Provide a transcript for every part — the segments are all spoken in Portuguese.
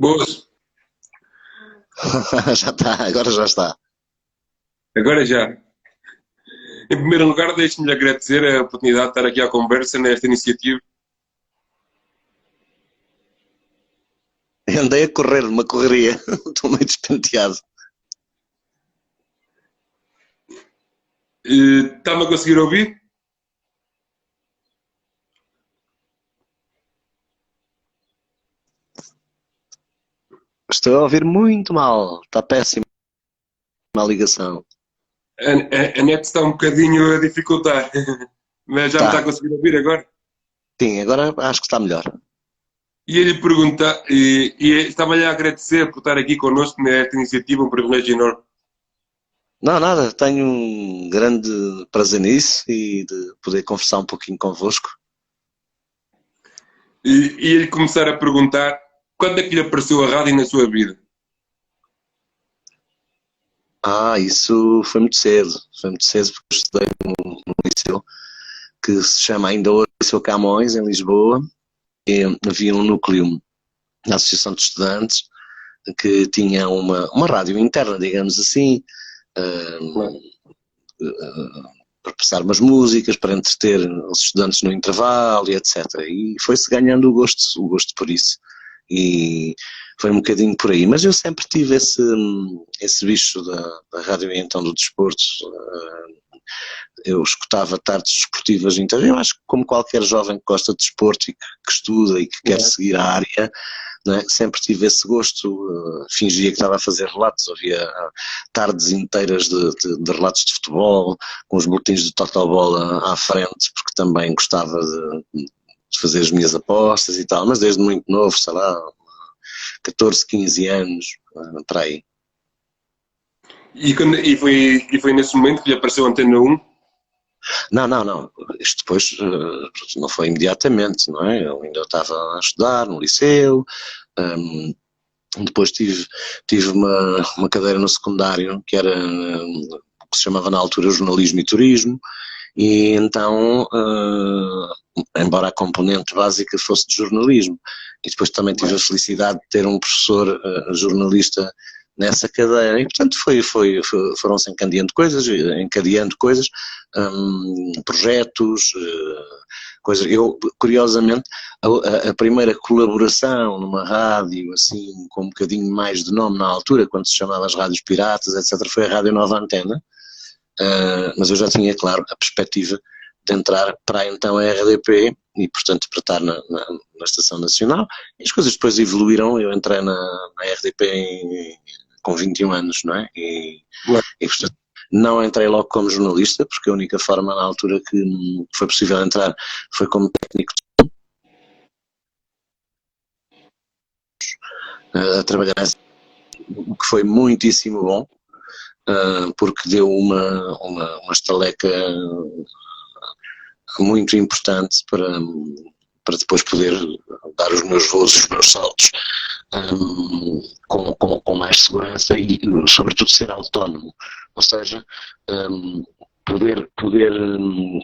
Boas, Já está, agora já está. agora já. Em primeiro lugar, deixe-me lhe agradecer a oportunidade de estar aqui à conversa nesta iniciativa. Andei a correr uma correria, estou meio despenteado. Está-me a conseguir ouvir? Estou a ouvir muito mal, está péssima a ligação. A net está um bocadinho a dificultar, mas já me está a Está, conseguir ouvir agora. sim, agora acho que está melhor. E ele pergunta, estava-lhe a agradecer por estar aqui connosco nesta iniciativa, um privilégio enorme. Não, nada, tenho um grande prazer nisso e de poder conversar um pouquinho convosco. E ele começar a perguntar, quando é que lhe apareceu a rádio na sua vida? Isso foi muito cedo porque eu estudei num liceu que se chama ainda hoje Liceu Camões, em Lisboa, e havia um núcleo na Associação de Estudantes que tinha uma rádio interna, digamos assim, Claro. para passar umas músicas, para entreter os estudantes no intervalo e etc. E foi-se ganhando o gosto por isso. E foi um bocadinho por aí. Mas eu sempre tive esse bicho da rádio e então do desporto. Eu escutava tardes desportivas, então eu acho que como qualquer jovem que gosta de desporto e que estuda e que quer seguir a área, não é? Sempre tive esse gosto, fingia que estava a fazer relatos, havia tardes inteiras de relatos de futebol, com os boletins do Total Bola à frente, porque também gostava de fazer as minhas apostas e tal, mas desde muito novo, sei lá, 14, 15 anos, para aí. E foi nesse momento que lhe apareceu a Antena 1? Não, não, não. Isto depois não foi imediatamente, não é? Eu ainda estava a estudar no liceu, um, depois tive uma cadeira no secundário que era o que se chamava na altura jornalismo e turismo, e então, embora a componente básica fosse de jornalismo, e depois também tive a felicidade de ter um professor jornalista nessa cadeira, e portanto foram-se encadeando coisas, projetos, coisas. Eu, curiosamente, a primeira colaboração numa rádio, assim, com um bocadinho mais de nome na altura, quando se chamava as rádios piratas, etc., foi a Rádio Nova Antena, mas eu já tinha, claro, a perspectiva de entrar para então a RDP e, portanto, para estar na Estação Nacional. E as coisas depois evoluíram, eu entrei na RDP com 21 anos, não é? Claro. E, portanto, não entrei logo como jornalista, porque a única forma na altura que foi possível entrar foi como técnico a trabalhar, o que foi muitíssimo bom, porque deu uma estaleca muito importante para depois poder dar os meus voos, os meus saltos com mais segurança e, sobretudo, ser autónomo. Ou seja, poder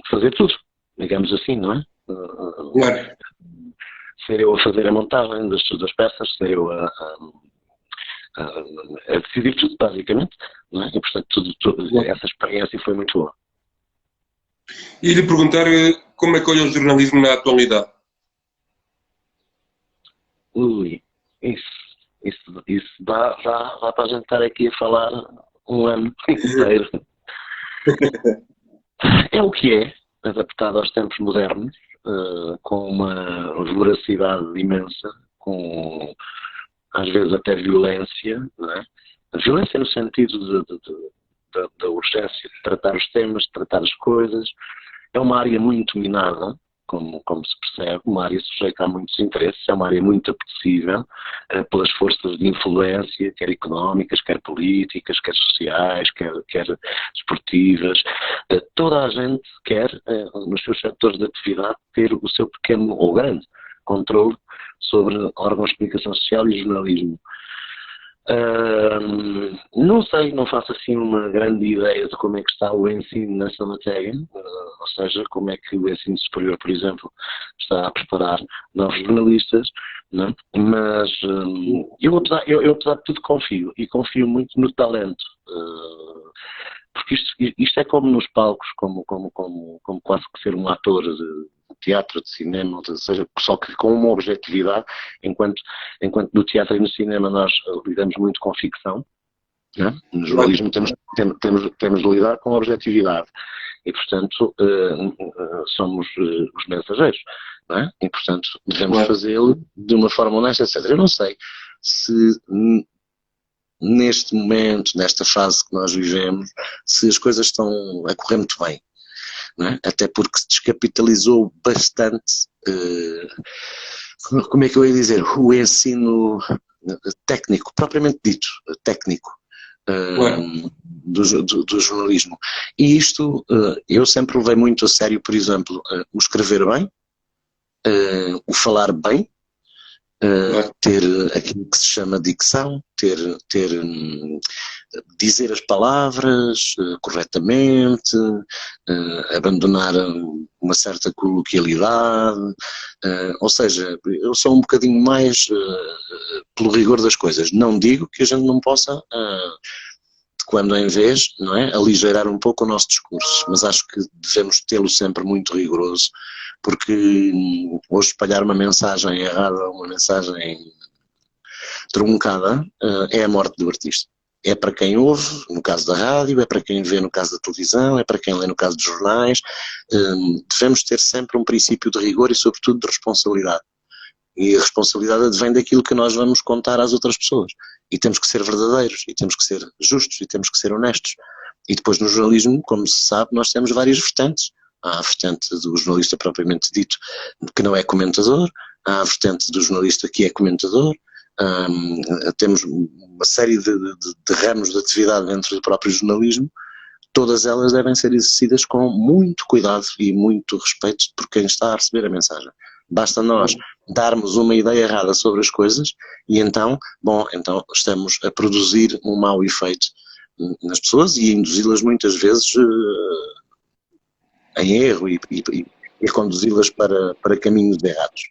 fazer tudo, digamos assim, não é? Claro. Ser eu a fazer a montagem das peças, ser eu a decidir tudo, basicamente, não é? E, portanto, essa experiência foi muito boa. E lhe perguntar como é que olha o jornalismo na atualidade. Ui, isso dá para a gente estar aqui a falar um ano inteiro. É o que é, adaptado aos tempos modernos, com uma voracidade imensa, com às vezes até violência, não é? A violência no sentido da urgência de tratar os temas, de tratar as coisas. É uma área muito minada, como se percebe, uma área sujeita a muitos interesses, é uma área muito apetecível pelas forças de influência, quer económicas, quer políticas, quer sociais, quer desportivas. Toda a gente quer, nos seus setores de atividade, ter o seu pequeno ou grande controle sobre órgãos de comunicação social e jornalismo. Não sei, não faço assim uma grande ideia de como é que está o ensino nessa matéria, ou seja, como é que o ensino superior, por exemplo, está a preparar novos jornalistas, não é? Mas eu, apesar de tudo, confio, e confio muito no talento, porque isto é como nos palcos, como quase que ser um ator de teatro, de cinema, ou seja, só que com uma objetividade, enquanto no teatro e no cinema nós lidamos muito com ficção, né? No jornalismo temos de lidar com a objetividade e, portanto, somos os mensageiros, não é? E, portanto, devemos fazê-lo de uma forma honesta, etc. Eu não sei se neste momento, nesta fase que nós vivemos, se as coisas estão a correr muito bem. Não é? Até porque se descapitalizou bastante, como é que eu ia dizer, o ensino técnico, propriamente dito, técnico, do jornalismo. E isto eu sempre levei muito a sério, por exemplo, o escrever bem, o falar bem, ter aquilo que se chama dicção, dizer as palavras corretamente, abandonar uma certa coloquialidade, ou seja, eu sou um bocadinho mais pelo rigor das coisas. Não digo que a gente não possa, de quando em vez, não é, aligeirar um pouco o nosso discurso, mas acho que devemos tê-lo sempre muito rigoroso, porque hoje espalhar uma mensagem errada, uma mensagem truncada, é a morte do artista. É para quem ouve, no caso da rádio, é para quem vê no caso da televisão, é para quem lê no caso dos jornais. Devemos ter sempre um princípio de rigor e, sobretudo, de responsabilidade. E a responsabilidade advém daquilo que nós vamos contar às outras pessoas. E temos que ser verdadeiros, e temos que ser justos, e temos que ser honestos. E depois no jornalismo, como se sabe, nós temos várias vertentes. Há a vertente do jornalista propriamente dito, que não é comentador, há a vertente do jornalista que é comentador, temos uma série de ramos de atividade dentro do próprio jornalismo. Todas elas devem ser exercidas com muito cuidado e muito respeito por quem está a receber a mensagem. Basta nós darmos uma ideia errada sobre as coisas e então estamos a produzir um mau efeito nas pessoas e a induzi-las muitas vezes em erro e conduzi-las para caminhos errados.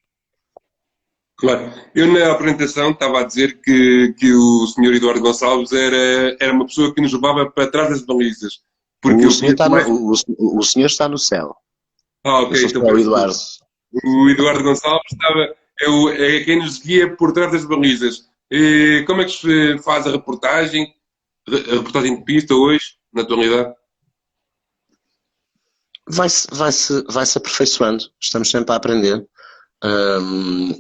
Claro. Eu na apresentação estava a dizer que o Sr. Eduardo Gonçalves era uma pessoa que nos levava para trás das balizas. Porque o senhor está no céu. Ok. Então, o Eduardo. O Eduardo Gonçalves é quem nos guia por trás das balizas. E como é que se faz a reportagem de pista hoje, na atualidade? Vai-se aperfeiçoando. Estamos sempre a aprender.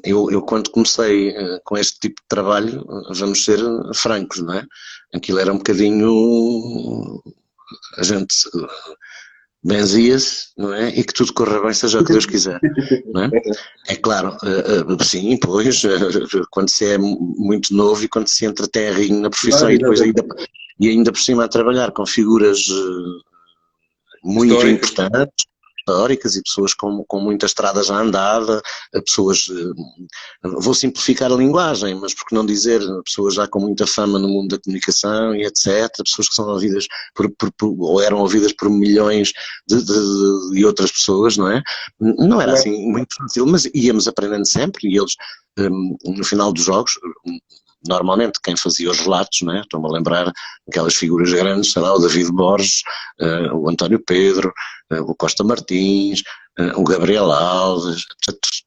Eu quando comecei com este tipo de trabalho, vamos ser francos, não é? Aquilo era um bocadinho, a gente benzia-se, não é? E que tudo corra bem, seja o que Deus quiser, não é? É claro, sim, pois, quando se é muito novo e quando se entra terrinho na profissão e depois ainda por cima a trabalhar com figuras muito importantes, históricas e pessoas com muita estrada já andada, pessoas, vou simplificar a linguagem, mas por que não dizer, pessoas já com muita fama no mundo da comunicação e etc, pessoas que são ouvidas ou eram ouvidas por milhões de outras pessoas, não é? Não era assim muito fácil, mas íamos aprendendo sempre e eles, no final dos jogos, normalmente quem fazia os relatos, não é? Estou-me a lembrar aquelas figuras grandes, sei lá, o David Borges, o António Pedro, o Costa Martins, o Gabriel Alves,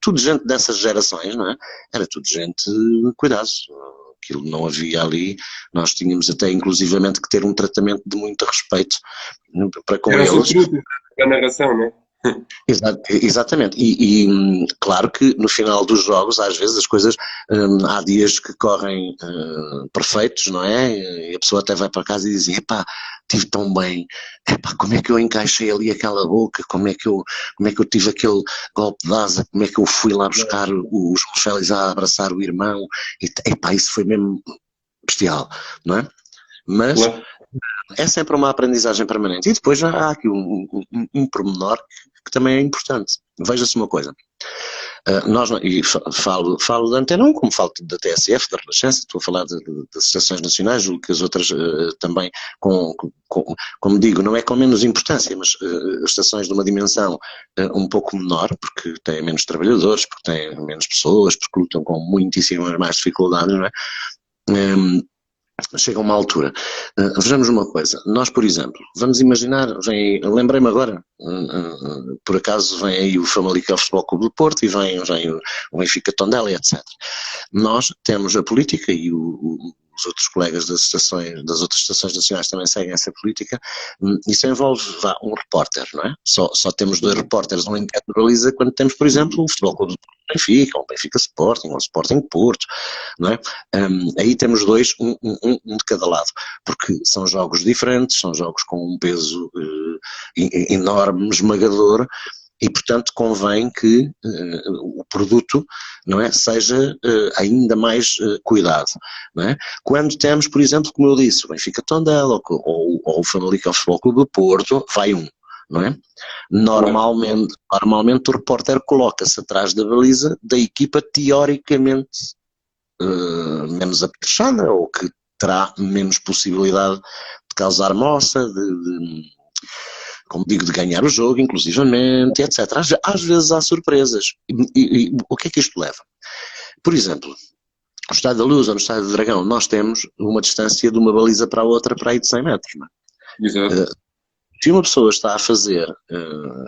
tudo gente dessas gerações, não é? Era tudo gente, cuidado, aquilo não havia ali, nós tínhamos até inclusivamente que ter um tratamento de muito respeito para com eles. A narração, não é? Exatamente, e claro que no final dos jogos às vezes as coisas, há dias que correm perfeitos, não é? E a pessoa até vai para casa e diz, epá, estive tão bem, epá, como é que eu encaixei ali aquela boca, como é que eu tive aquele golpe de asa, como é que eu fui lá buscar o João Félix a abraçar o irmão, e epá, isso foi mesmo bestial, não é? Mas é sempre uma aprendizagem permanente. E depois já há aqui um pormenor que também é importante. Veja-se uma coisa. E falo da Antena 1, como falo da TSF, da Renascença, estou a falar das estações nacionais, julgo que as outras também, como digo, não é com menos importância, mas as estações de uma dimensão um pouco menor, porque têm menos trabalhadores, porque têm menos pessoas, porque lutam com muitíssimas mais dificuldades, não é? Chega a uma altura. Vejamos uma coisa. Nós, por exemplo, vamos imaginar, lembrei-me agora, por acaso vem aí o Famalicão Futebol Clube do Porto e vem o Benfica Tondela, etc. Nós temos a política e os outros colegas das outras estações nacionais também seguem essa política. Isso envolve um repórter, não é? Só temos 2 repórteres, um em cada baliza, quando temos, por exemplo, o Futebol Clube do Benfica, um Benfica Sporting, um Sporting Porto, não é? Aí temos 2, um de cada lado, porque são jogos diferentes, são jogos com um peso enorme, esmagador, e portanto convém que o produto, não é, seja ainda mais cuidado, não é? Quando temos, por exemplo, como eu disse, o Benfica Tondela ou o Famalicão Futebol Clube do Porto, vai um, não é? Normalmente o repórter coloca-se atrás da baliza da equipa teoricamente menos apetrechada, ou que terá menos possibilidade de causar moça, como digo, de ganhar o jogo, inclusivamente, etc. Às vezes há surpresas. E o que é que isto leva? Por exemplo, no Estádio da Luz ou no Estádio do Dragão, nós temos uma distância de uma baliza para a outra para aí de 100 metros. Não é? Exato. Se uma pessoa está a fazer,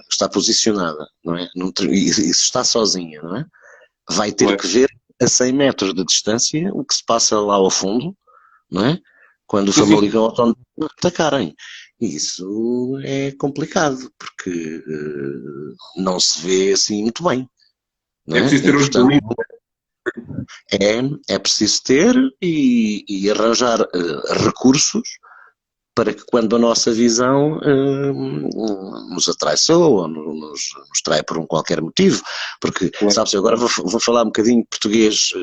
está posicionada, não é? E se está sozinha, não é? Vai ter que ver a 100 metros de distância o que se passa lá ao fundo, não é? Quando o Famalicão ou Tondela atacarem. E isso é complicado, porque não se vê assim muito bem. Não é? Preciso ter os bonitos. É preciso ter e arranjar recursos para que quando a nossa visão nos atraiçoa ou nos trai por qualquer motivo, porque, sabes, agora vou falar um bocadinho de português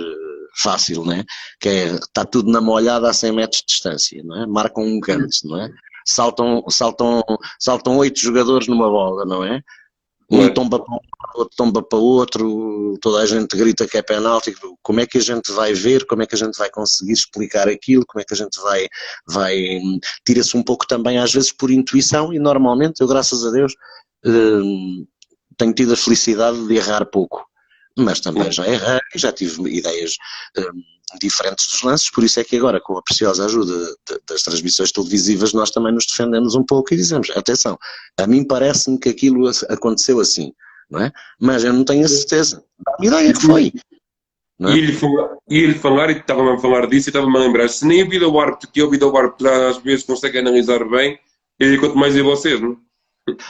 fácil, né? Que está tudo na molhada a 100 metros de distância, não é? Marcam um canto, não é? Saltam 8 jogadores numa bola, não é? Um tomba para um, outro tomba para outro, toda a gente grita que é penalti. Como é que a gente vai ver, como é que a gente vai conseguir explicar aquilo, como é que a gente vai tira-se um pouco também às vezes por intuição, e normalmente eu, graças a Deus, tenho tido a felicidade de errar pouco, mas também já errei, já tive ideias diferentes dos lances, por isso é que agora, com a preciosa ajuda das transmissões televisivas, nós também nos defendemos um pouco e dizemos, atenção, a mim parece-me que aquilo aconteceu assim, não é? Mas eu não tenho a certeza, a ideia que foi. É? E ele falar, e estava-me a falar disso, e estava-me a lembrar, se nem a vida do árbitro, que a vida do árbitro às vezes consegue analisar bem, quanto mais em vocês, não?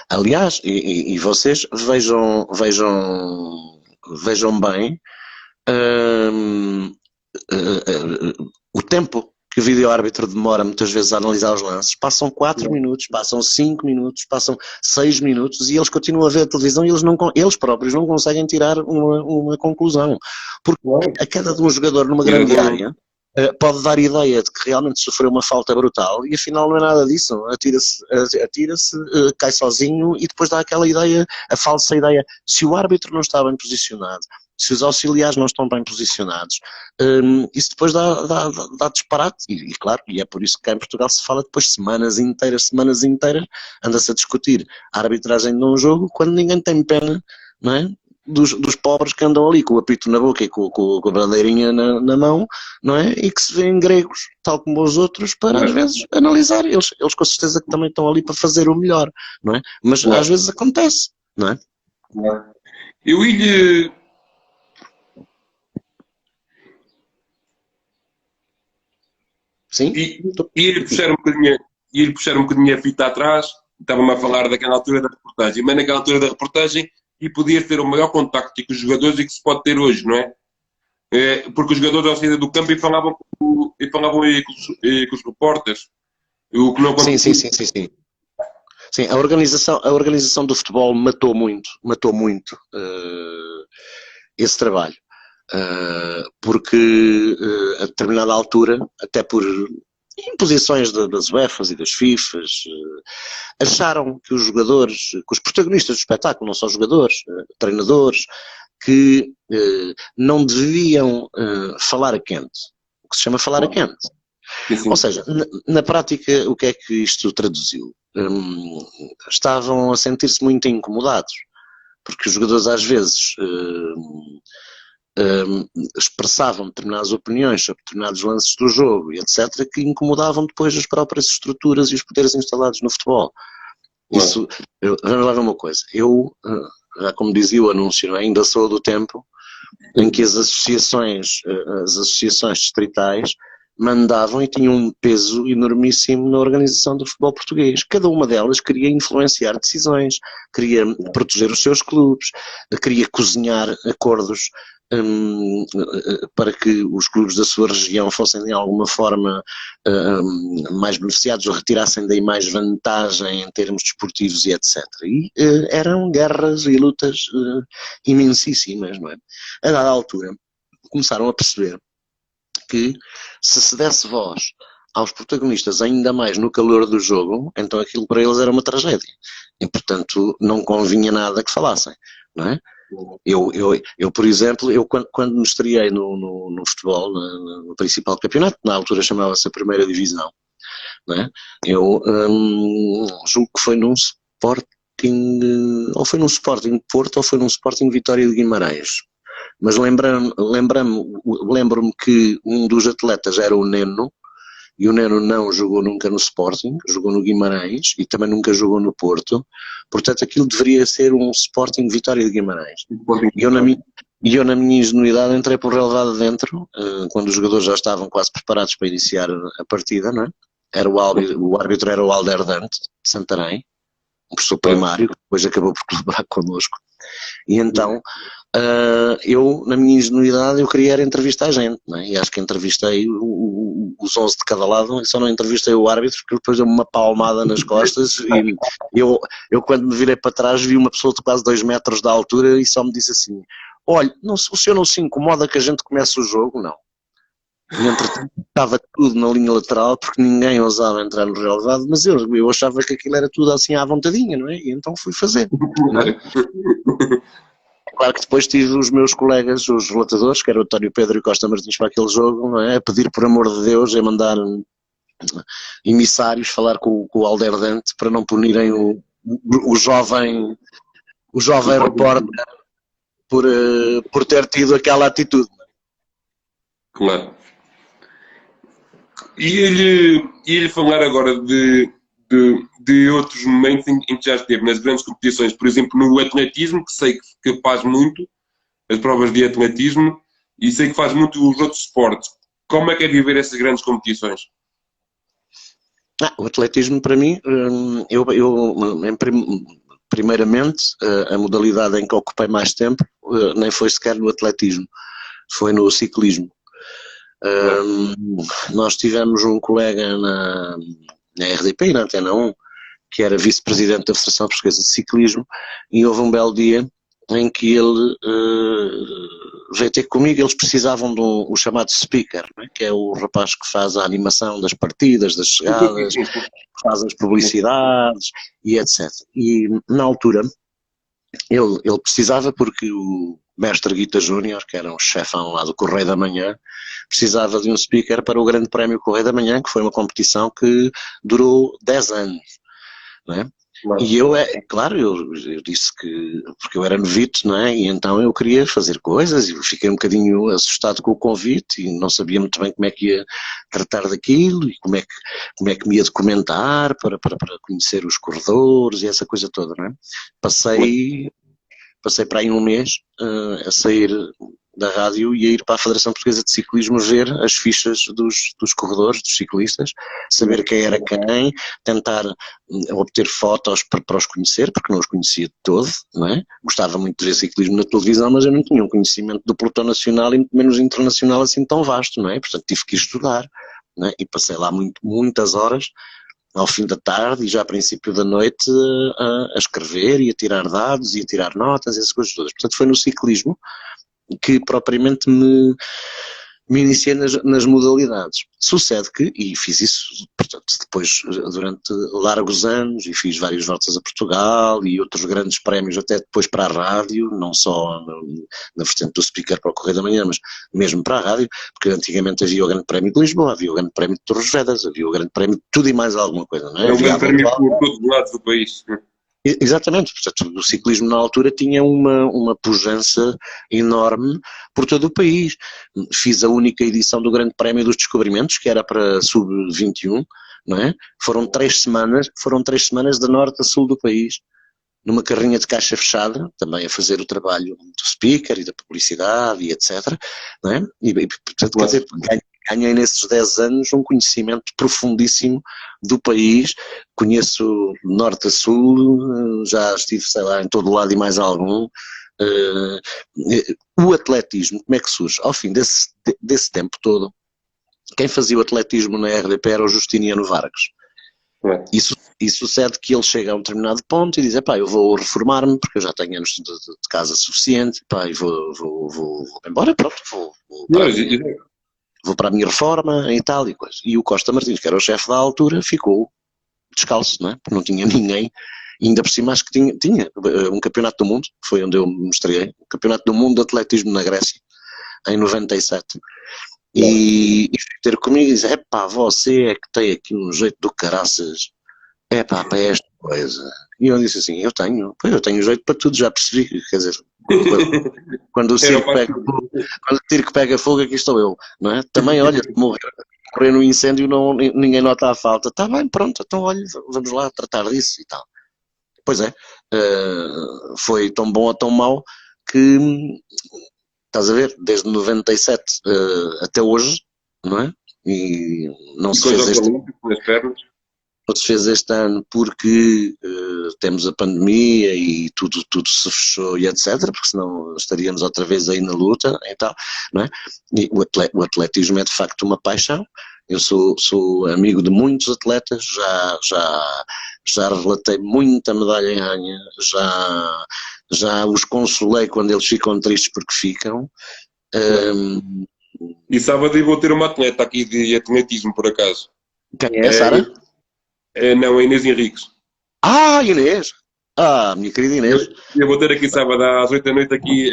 Aliás, e vocês vejam bem o tempo que o vídeo-árbitro demora muitas vezes a analisar os lances. Passam 4 minutos, passam 5 minutos, passam 6 minutos e eles continuam a ver a televisão e eles próprios não conseguem tirar uma conclusão. Porque a queda de um jogador numa grande área pode dar ideia de que realmente sofreu uma falta brutal e afinal não é nada disso. Atira-se, cai sozinho e depois dá aquela ideia, a falsa ideia. Se o árbitro não está bem posicionado, se os auxiliares não estão bem posicionados, isso depois dá disparate, e claro, e é por isso que cá em Portugal se fala depois semanas inteiras, anda-se a discutir a arbitragem de um jogo quando ninguém tem pena, não é? Dos pobres que andam ali com o apito na boca e com a bandeirinha na mão, não é? E que se vêem gregos, tal como os outros, para às vezes analisar. Eles com certeza que também estão ali para fazer o melhor, não é? Mas às vezes acontece, não é? Eu ia... Sim? E ele puxar um bocadinho a fita atrás, estava-me a falar daquela altura da reportagem, mas naquela altura da reportagem e podias ter o maior contacto com os jogadores e que se pode ter hoje, não é? Porque os jogadores ao sair do campo e falavam com os repórteres. O que não sim. Sim, a organização do futebol matou muito esse trabalho. Porque a determinada altura, até por imposições das UEFAs e das FIFAs, acharam que os jogadores, que os protagonistas do espetáculo, não só jogadores, treinadores, que não deviam falar a quente, o que se chama falar a quente. Sim. Ou seja, na prática, o que é que isto traduziu? Estavam a sentir-se muito incomodados, porque os jogadores às vezes expressavam determinadas opiniões sobre determinados lances do jogo e etc., que incomodavam depois as próprias estruturas e os poderes instalados no futebol. Isso, vamos lá ver uma coisa, eu, já como dizia o anúncio, ainda sou do tempo em que as associações distritais mandavam e tinham um peso enormíssimo na organização do futebol português. Cada uma delas queria influenciar decisões, queria proteger os seus clubes, queria cozinhar acordos para que os clubes da sua região fossem de alguma forma mais beneficiados ou retirassem daí mais vantagem em termos desportivos e etc. E eram guerras e lutas imensíssimas, não é? A dada altura começaram a perceber que se desse voz aos protagonistas ainda mais no calor do jogo, então aquilo para eles era uma tragédia. E, portanto, não convinha nada que falassem, não é? Eu por exemplo, quando me estreiei no futebol, no principal campeonato, na altura chamava-se a Primeira Divisão, não é? Eu julgo que foi num Sporting, ou foi num Sporting de Porto, ou foi num Sporting Vitória de Guimarães. Mas lembro-me que um dos atletas era o Neno, e o Neno não jogou nunca no Sporting, jogou no Guimarães e também nunca jogou no Porto, portanto aquilo deveria ser um Sporting Vitória de Guimarães. E eu na minha ingenuidade entrei por relevado dentro, quando os jogadores já estavam quase preparados para iniciar a partida, não é? O árbitro era o Alder Dante, de Santarém, um professor primário, que depois acabou por colaborar connosco. E então, eu, na minha ingenuidade, eu queria era entrevistar a gente, não é? E acho que entrevistei os 11 de cada lado, e só não entrevistei o árbitro, porque depois deu-me uma palmada nas costas, e eu quando me virei para trás, vi uma pessoa de quase 2 metros de altura, e só me disse assim, olha, o senhor não se incomoda que a gente comece o jogo? Não. E entretanto estava tudo na linha lateral, porque ninguém ousava entrar no relevado, mas eu achava que aquilo era tudo assim à vontadinha, não é? E então fui fazer, não é? Claro que depois tive os meus colegas, os relatadores, que era o António Pedro e Costa Martins para aquele jogo, não é? A pedir por amor de Deus, a mandar emissários falar com o Alder Dante para não punirem o jovem repórter por ter tido aquela atitude. Claro. E ele falar agora de outros momentos em que já esteve nas grandes competições, por exemplo, no atletismo, que sei que faz muito, as provas de atletismo, e sei que faz muito os outros esportes. Como é que é viver essas grandes competições? O atletismo, para mim, primeiramente, a modalidade em que ocupei mais tempo nem foi sequer no atletismo, foi no ciclismo. Nós tivemos um colega na RDP, na Antena 1, que era vice-presidente da Federação Portuguesa de Ciclismo, e houve um belo dia em que ele veio ter comigo. Eles precisavam de o chamado speaker, né, que é o rapaz que faz a animação das partidas, das chegadas, que faz as publicidades e etc. E na altura ele precisava, porque o mestre Guita Júnior, que era um chefão lá do Correio da Manhã, precisava de um speaker para o Grande Prémio Correio da Manhã, que foi uma competição que durou 10 anos, não é? Claro. E eu disse que, porque eu era novito, não é? E então eu queria fazer coisas, e fiquei um bocadinho assustado com o convite, e não sabia muito bem como é que ia tratar daquilo, e como é que me ia documentar para conhecer os corredores e essa coisa toda, não é? Passei para aí um mês a sair da rádio e a ir para a Federação Portuguesa de Ciclismo ver as fichas dos corredores, dos ciclistas, saber quem era quem, tentar obter fotos para os conhecer, porque não os conhecia de todo, não é? Gostava muito de ver ciclismo na televisão, mas eu não tinha um conhecimento do pelotão nacional e muito menos internacional assim tão vasto, não é? Portanto tive que estudar, não é? E passei lá muitas horas ao fim da tarde e já a princípio da noite a escrever e a tirar dados e a tirar notas e essas coisas todas. Portanto foi no ciclismo que propriamente me me iniciei nas modalidades. Sucede que, e fiz isso, portanto, depois durante largos anos, e fiz várias voltas a Portugal e outros grandes prémios até depois para a rádio, não só na vertente do speaker para o Correio da Manhã, mas mesmo para a rádio, porque antigamente havia o Grande Prémio de Lisboa, havia o Grande Prémio de Torres Vedras, havia o Grande Prémio de tudo e mais alguma coisa, não é? É um Havia grande prémio por todos os lados do país. Exatamente, portanto, o ciclismo na altura tinha uma pujança enorme por todo o país. Fiz a única edição do Grande Prémio dos Descobrimentos, que era para sub-21, não é? Foram 3 semanas de norte a sul do país, numa carrinha de caixa fechada, também a fazer o trabalho do speaker e da publicidade e etc. Não é? Portanto, quer dizer, ganhei nesses 10 anos um conhecimento profundíssimo do país, conheço norte a sul, já estive, sei lá, em todo lado e mais algum. O atletismo, como é que surge? Ao fim desse tempo todo, quem fazia o atletismo na RDP era o Justiniano Vargas. E sucede que ele chega a um determinado ponto e diz, eu vou reformar-me porque eu já tenho anos de casa suficiente, e vou embora, pronto, vou para a minha reforma e tal e coisa. E o Costa Martins, que era o chefe da altura, ficou descalço, não é? Porque não tinha ninguém, e ainda por cima acho que tinha um campeonato do mundo, foi onde eu me estreiei, um campeonato do mundo de atletismo na Grécia, em 97. E fui ter comigo e disse, você é que tem aqui um jeito do caraças, para esta coisa. E eu disse assim, eu tenho jeito para tudo, já percebi, quer dizer, quando o circo pega fogo, aqui estou eu, não é? Também, olha, morrer no incêndio, ninguém nota a falta, está bem, pronto, então olha, vamos lá tratar disso e tal. Pois é, foi tão bom ou tão mau que, estás a ver, desde 97 até hoje, não é? E não se fez este ano porque temos a pandemia e tudo se fechou e etc, porque senão estaríamos outra vez aí na luta e tal, não é? E o atletismo é de facto uma paixão. Eu sou amigo de muitos atletas, já relatei muita medalha em ranha, já os consolei quando eles ficam tristes porque ficam. E sábado eu vou ter uma atleta aqui de atletismo, por acaso. Quem é, Sara? Não, a Inês Henriques. Inês! Minha querida Inês. Eu vou ter aqui sábado às 8 da noite aqui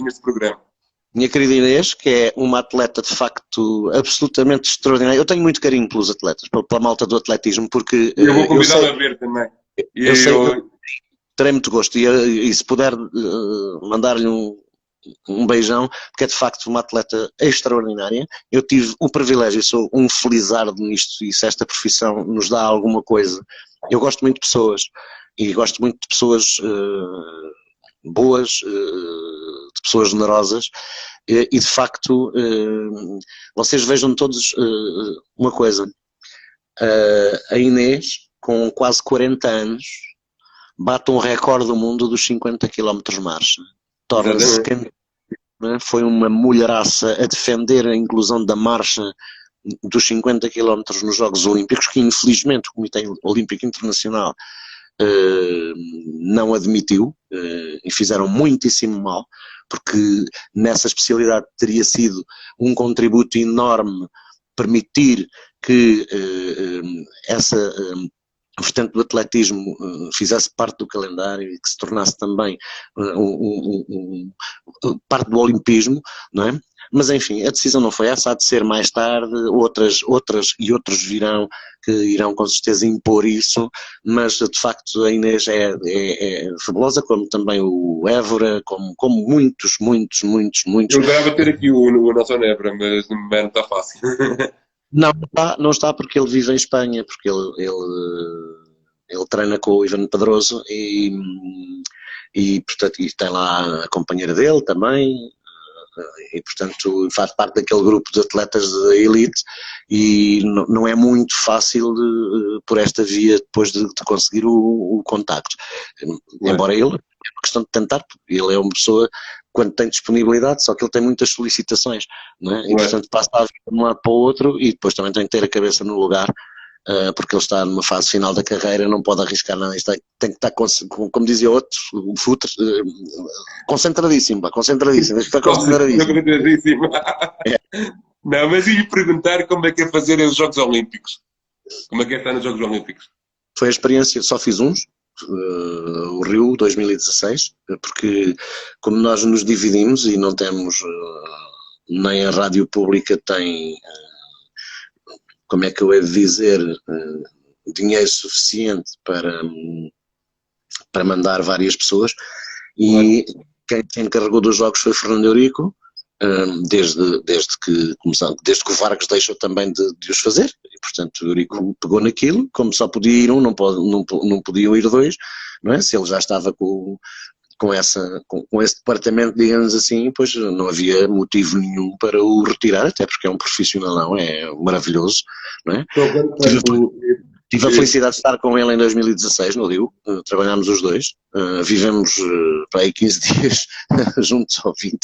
neste programa. Minha querida Inês, que é uma atleta de facto absolutamente extraordinária. Eu tenho muito carinho pelos atletas, pela malta do atletismo, porque... Eu vou convidá-la a ver também. Terei muito gosto e se puder mandar-lhe um beijão, porque é de facto uma atleta extraordinária. Eu tive o privilégio, sou um felizardo nisto, e se esta profissão nos dá alguma coisa, eu gosto muito de pessoas, e gosto muito de pessoas boas, de pessoas generosas, e de facto vocês vejam todos uma coisa, a Inês com quase 40 anos bate um recorde do mundo dos 50 km marcha, torna-se foi uma mulheraça a defender a inclusão da marcha dos 50 km nos Jogos Olímpicos, que infelizmente o Comitê Olímpico Internacional não admitiu, e fizeram muitíssimo mal, porque nessa especialidade teria sido um contributo enorme permitir que essa vertente do atletismo fizesse parte do calendário e que se tornasse também parte do olimpismo, não é? Mas enfim, a decisão não foi essa, há de ser mais tarde, outras e outros virão, que irão com certeza impor isso, mas de facto a Inês é fabulosa, como também o Évora, como muitos. Eu adorava ter aqui o nosso Évora, mas não está fácil. Não está porque ele vive em Espanha, porque ele treina com o Ivan Pedroso e portanto e tem lá a companheira dele também, e portanto faz parte daquele grupo de atletas da elite, e não é muito fácil por esta via depois de conseguir o contacto, embora ele, é uma questão de tentar, ele é uma pessoa quando tem disponibilidade, só que ele tem muitas solicitações, não é? E portanto passa a vida de um lado para o outro, e depois também tem que ter a cabeça no lugar, porque ele está numa fase final da carreira, não pode arriscar nada, tem que estar, como dizia outro, o Futre, concentradíssimo. Não, mas ia perguntar como é que é fazer os Jogos Olímpicos. Como é que é estar nos Jogos Olímpicos? Foi a experiência, só fiz uns, o Rio 2016, porque como nós nos dividimos e não temos, nem a rádio pública tem, como é que eu hei de dizer, dinheiro suficiente para mandar várias pessoas, e quem encarregou dos jogos foi Fernando Eurico, desde que o Vargas deixou também de os fazer, e portanto o Eurico pegou naquilo, como só podia ir um, não podiam ir dois, não é? Se ele já estava com esse departamento, digamos assim, pois não havia motivo nenhum para o retirar, até porque é um profissional, é maravilhoso, não é? Tive a felicidade de estar com ele em 2016 no Rio, trabalhámos os dois, vivemos para aí 15 dias juntos ou 20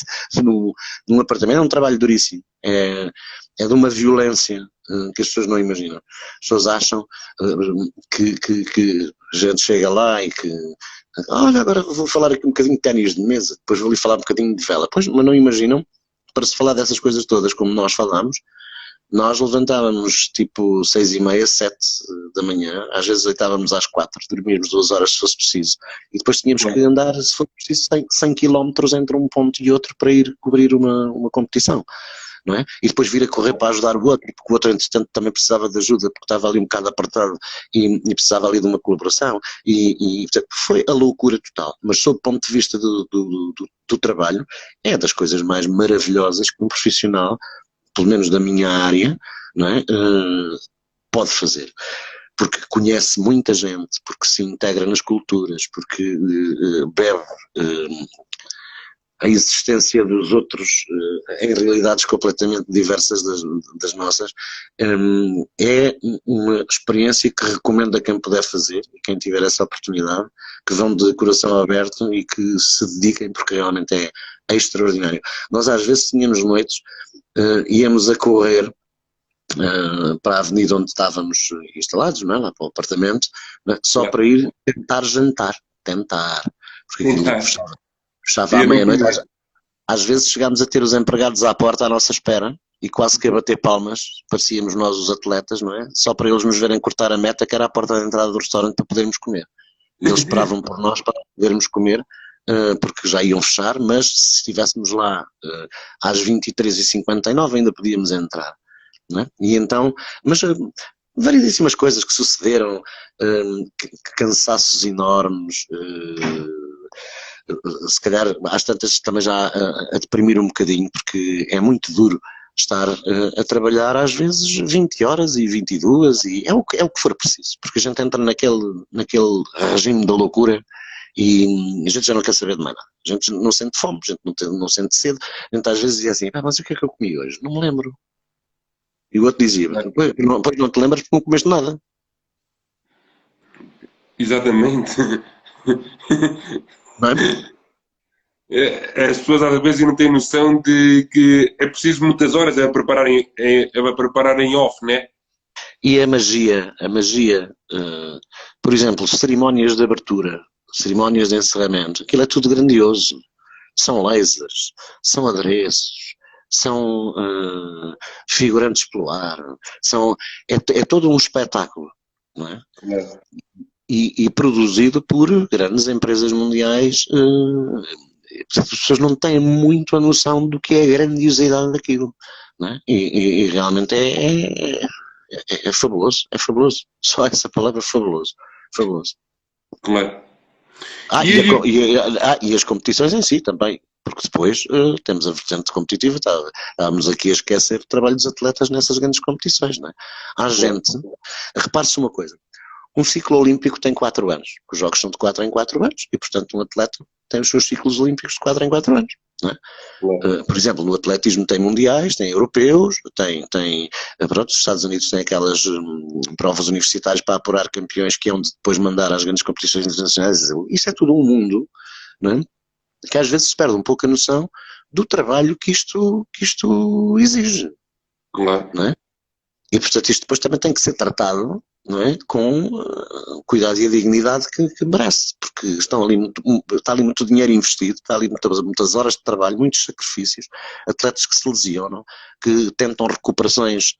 num apartamento, é um trabalho duríssimo, é de uma violência que as pessoas não imaginam. As pessoas acham que a gente chega lá e que olha, agora vou falar aqui um bocadinho de ténis de mesa, depois vou-lhe falar um bocadinho de vela, pois, mas não imaginam, para se falar dessas coisas todas como nós falamos, nós levantávamos tipo 6h30, 7 da manhã, às vezes deitávamos às 4, dormíamos 2 horas se fosse preciso, e depois tínhamos que andar, se fosse preciso, 100 km entre um ponto e outro para ir cobrir uma competição, não é? E depois vir a correr para ajudar o outro, porque o outro entretanto também precisava de ajuda, porque estava ali um bocado apertado e precisava ali de uma colaboração, e portanto, foi a loucura total, mas sob o ponto de vista do trabalho, é das coisas mais maravilhosas que um profissional, pelo menos da minha área, não é? Pode fazer, porque conhece muita gente, porque se integra nas culturas, porque bebe a existência dos outros em realidades completamente diversas das nossas, é uma experiência que recomendo a quem puder fazer, e quem tiver essa oportunidade, que vão de coração aberto e que se dediquem, porque realmente é extraordinário. Nós às vezes tínhamos noites, íamos a correr para a avenida onde estávamos instalados, não é? Lá para o apartamento, não é? Só para ir tentar jantar, porque aquilo fechava à meia-noite. Às vezes chegámos a ter os empregados à porta à nossa espera e quase que a bater palmas, parecíamos nós os atletas, não é? Só para eles nos verem cortar a meta, que era a porta de entrada do restaurante, para podermos comer. E eles esperavam por nós para podermos comer, porque já iam fechar, mas se estivéssemos lá às 23h59 ainda podíamos entrar, não é? E então, mas variedíssimas coisas que sucederam, cansaços enormes, se calhar às tantas também já a deprimir um bocadinho, porque é muito duro estar a trabalhar às vezes 20 horas e 22, e é o que for preciso, porque a gente entra naquele regime da loucura e a gente já não quer saber de mais nada, a gente não sente fome, a gente não sente sede, a gente às vezes dizia assim, mas o que é que eu comi hoje? Não me lembro. E o outro dizia, pois não te lembras porque não comeste nada. Exatamente. Não é? As pessoas às vezes não têm noção de que é preciso muitas horas a preparar em off, né? E a magia, por exemplo, cerimónias de abertura, cerimónias de encerramento, aquilo é tudo grandioso. São lasers, são adereços, são figurantes pelo ar, é todo um espetáculo, não é? E produzido por grandes empresas mundiais. As pessoas não têm muito a noção do que é a grandiosidade daquilo, não é? E realmente é fabuloso, é fabuloso. Só essa palavra, fabuloso. Claro. E as competições em si também, porque depois temos a vertente competitiva, estávamos aqui a esquecer o trabalho dos atletas nessas grandes competições, não é? Há gente, repare-se uma coisa, um ciclo olímpico tem 4 anos, os jogos são de 4 em 4 anos, e portanto um atleta tem os seus ciclos olímpicos de 4 em 4 anos. Não é? Por exemplo, no atletismo tem mundiais, tem europeus, pronto, os Estados Unidos têm aquelas provas universitárias para apurar campeões que é onde depois mandar às grandes competições internacionais. Isso é tudo um mundo, não é? Que às vezes se perde um pouco a noção do trabalho que isto exige. Claro. Não é? E portanto isto depois também tem que ser tratado não é? Com cuidado e a dignidade que merece, porque está ali muito dinheiro investido, está ali muitas horas de trabalho, muitos sacrifícios, atletas que se lesionam, que tentam recuperações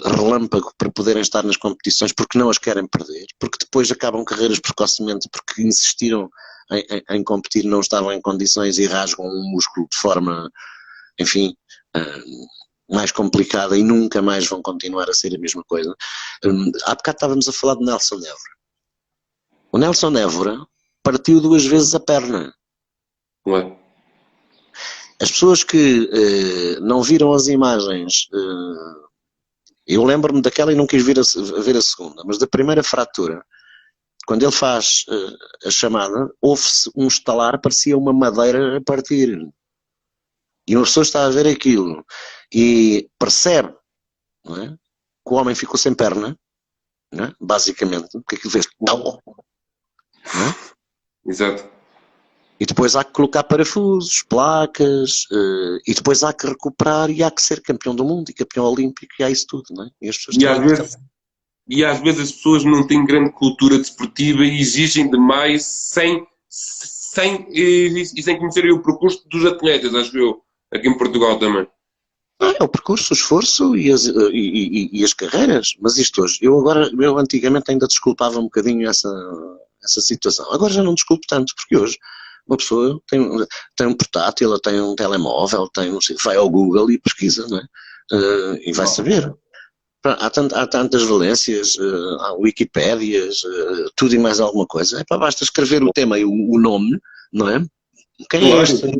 relâmpago para poderem estar nas competições porque não as querem perder, porque depois acabam carreiras precocemente porque insistiram em competir, não estavam em condições e rasgam um músculo de forma, enfim, mais complicada e nunca mais vão continuar a ser a mesma coisa. Há bocado estávamos a falar de Nelson Évora. O Nelson Évora partiu 2 vezes a perna. Ué. As pessoas que não viram as imagens, eu lembro-me daquela e não quis ver a segunda, mas da primeira fratura, quando ele faz a chamada, houve-se um estalar, parecia uma madeira a partir. E uma pessoa está a ver aquilo e percebe, não é, que o homem ficou sem perna, não é? Basicamente, porque aquilo fez não é? Exato. E depois há que colocar parafusos, placas, e depois há que recuperar e há que ser campeão do mundo e campeão olímpico e há isso tudo, não é? E as pessoas E às vezes as pessoas não têm grande cultura desportiva e exigem demais sem conhecerem o percurso dos atletas, acho eu, aqui em Portugal também. É o percurso, o esforço e as carreiras, mas isto hoje, eu antigamente ainda desculpava um bocadinho essa situação, agora já não desculpo tanto, porque hoje uma pessoa tem um portátil, ela tem um telemóvel, vai ao Google e pesquisa, não é? E vai saber. Há tantas valências, há Wikipédias, tudo e mais alguma coisa, basta escrever o tema e o nome, não é? Quem é este?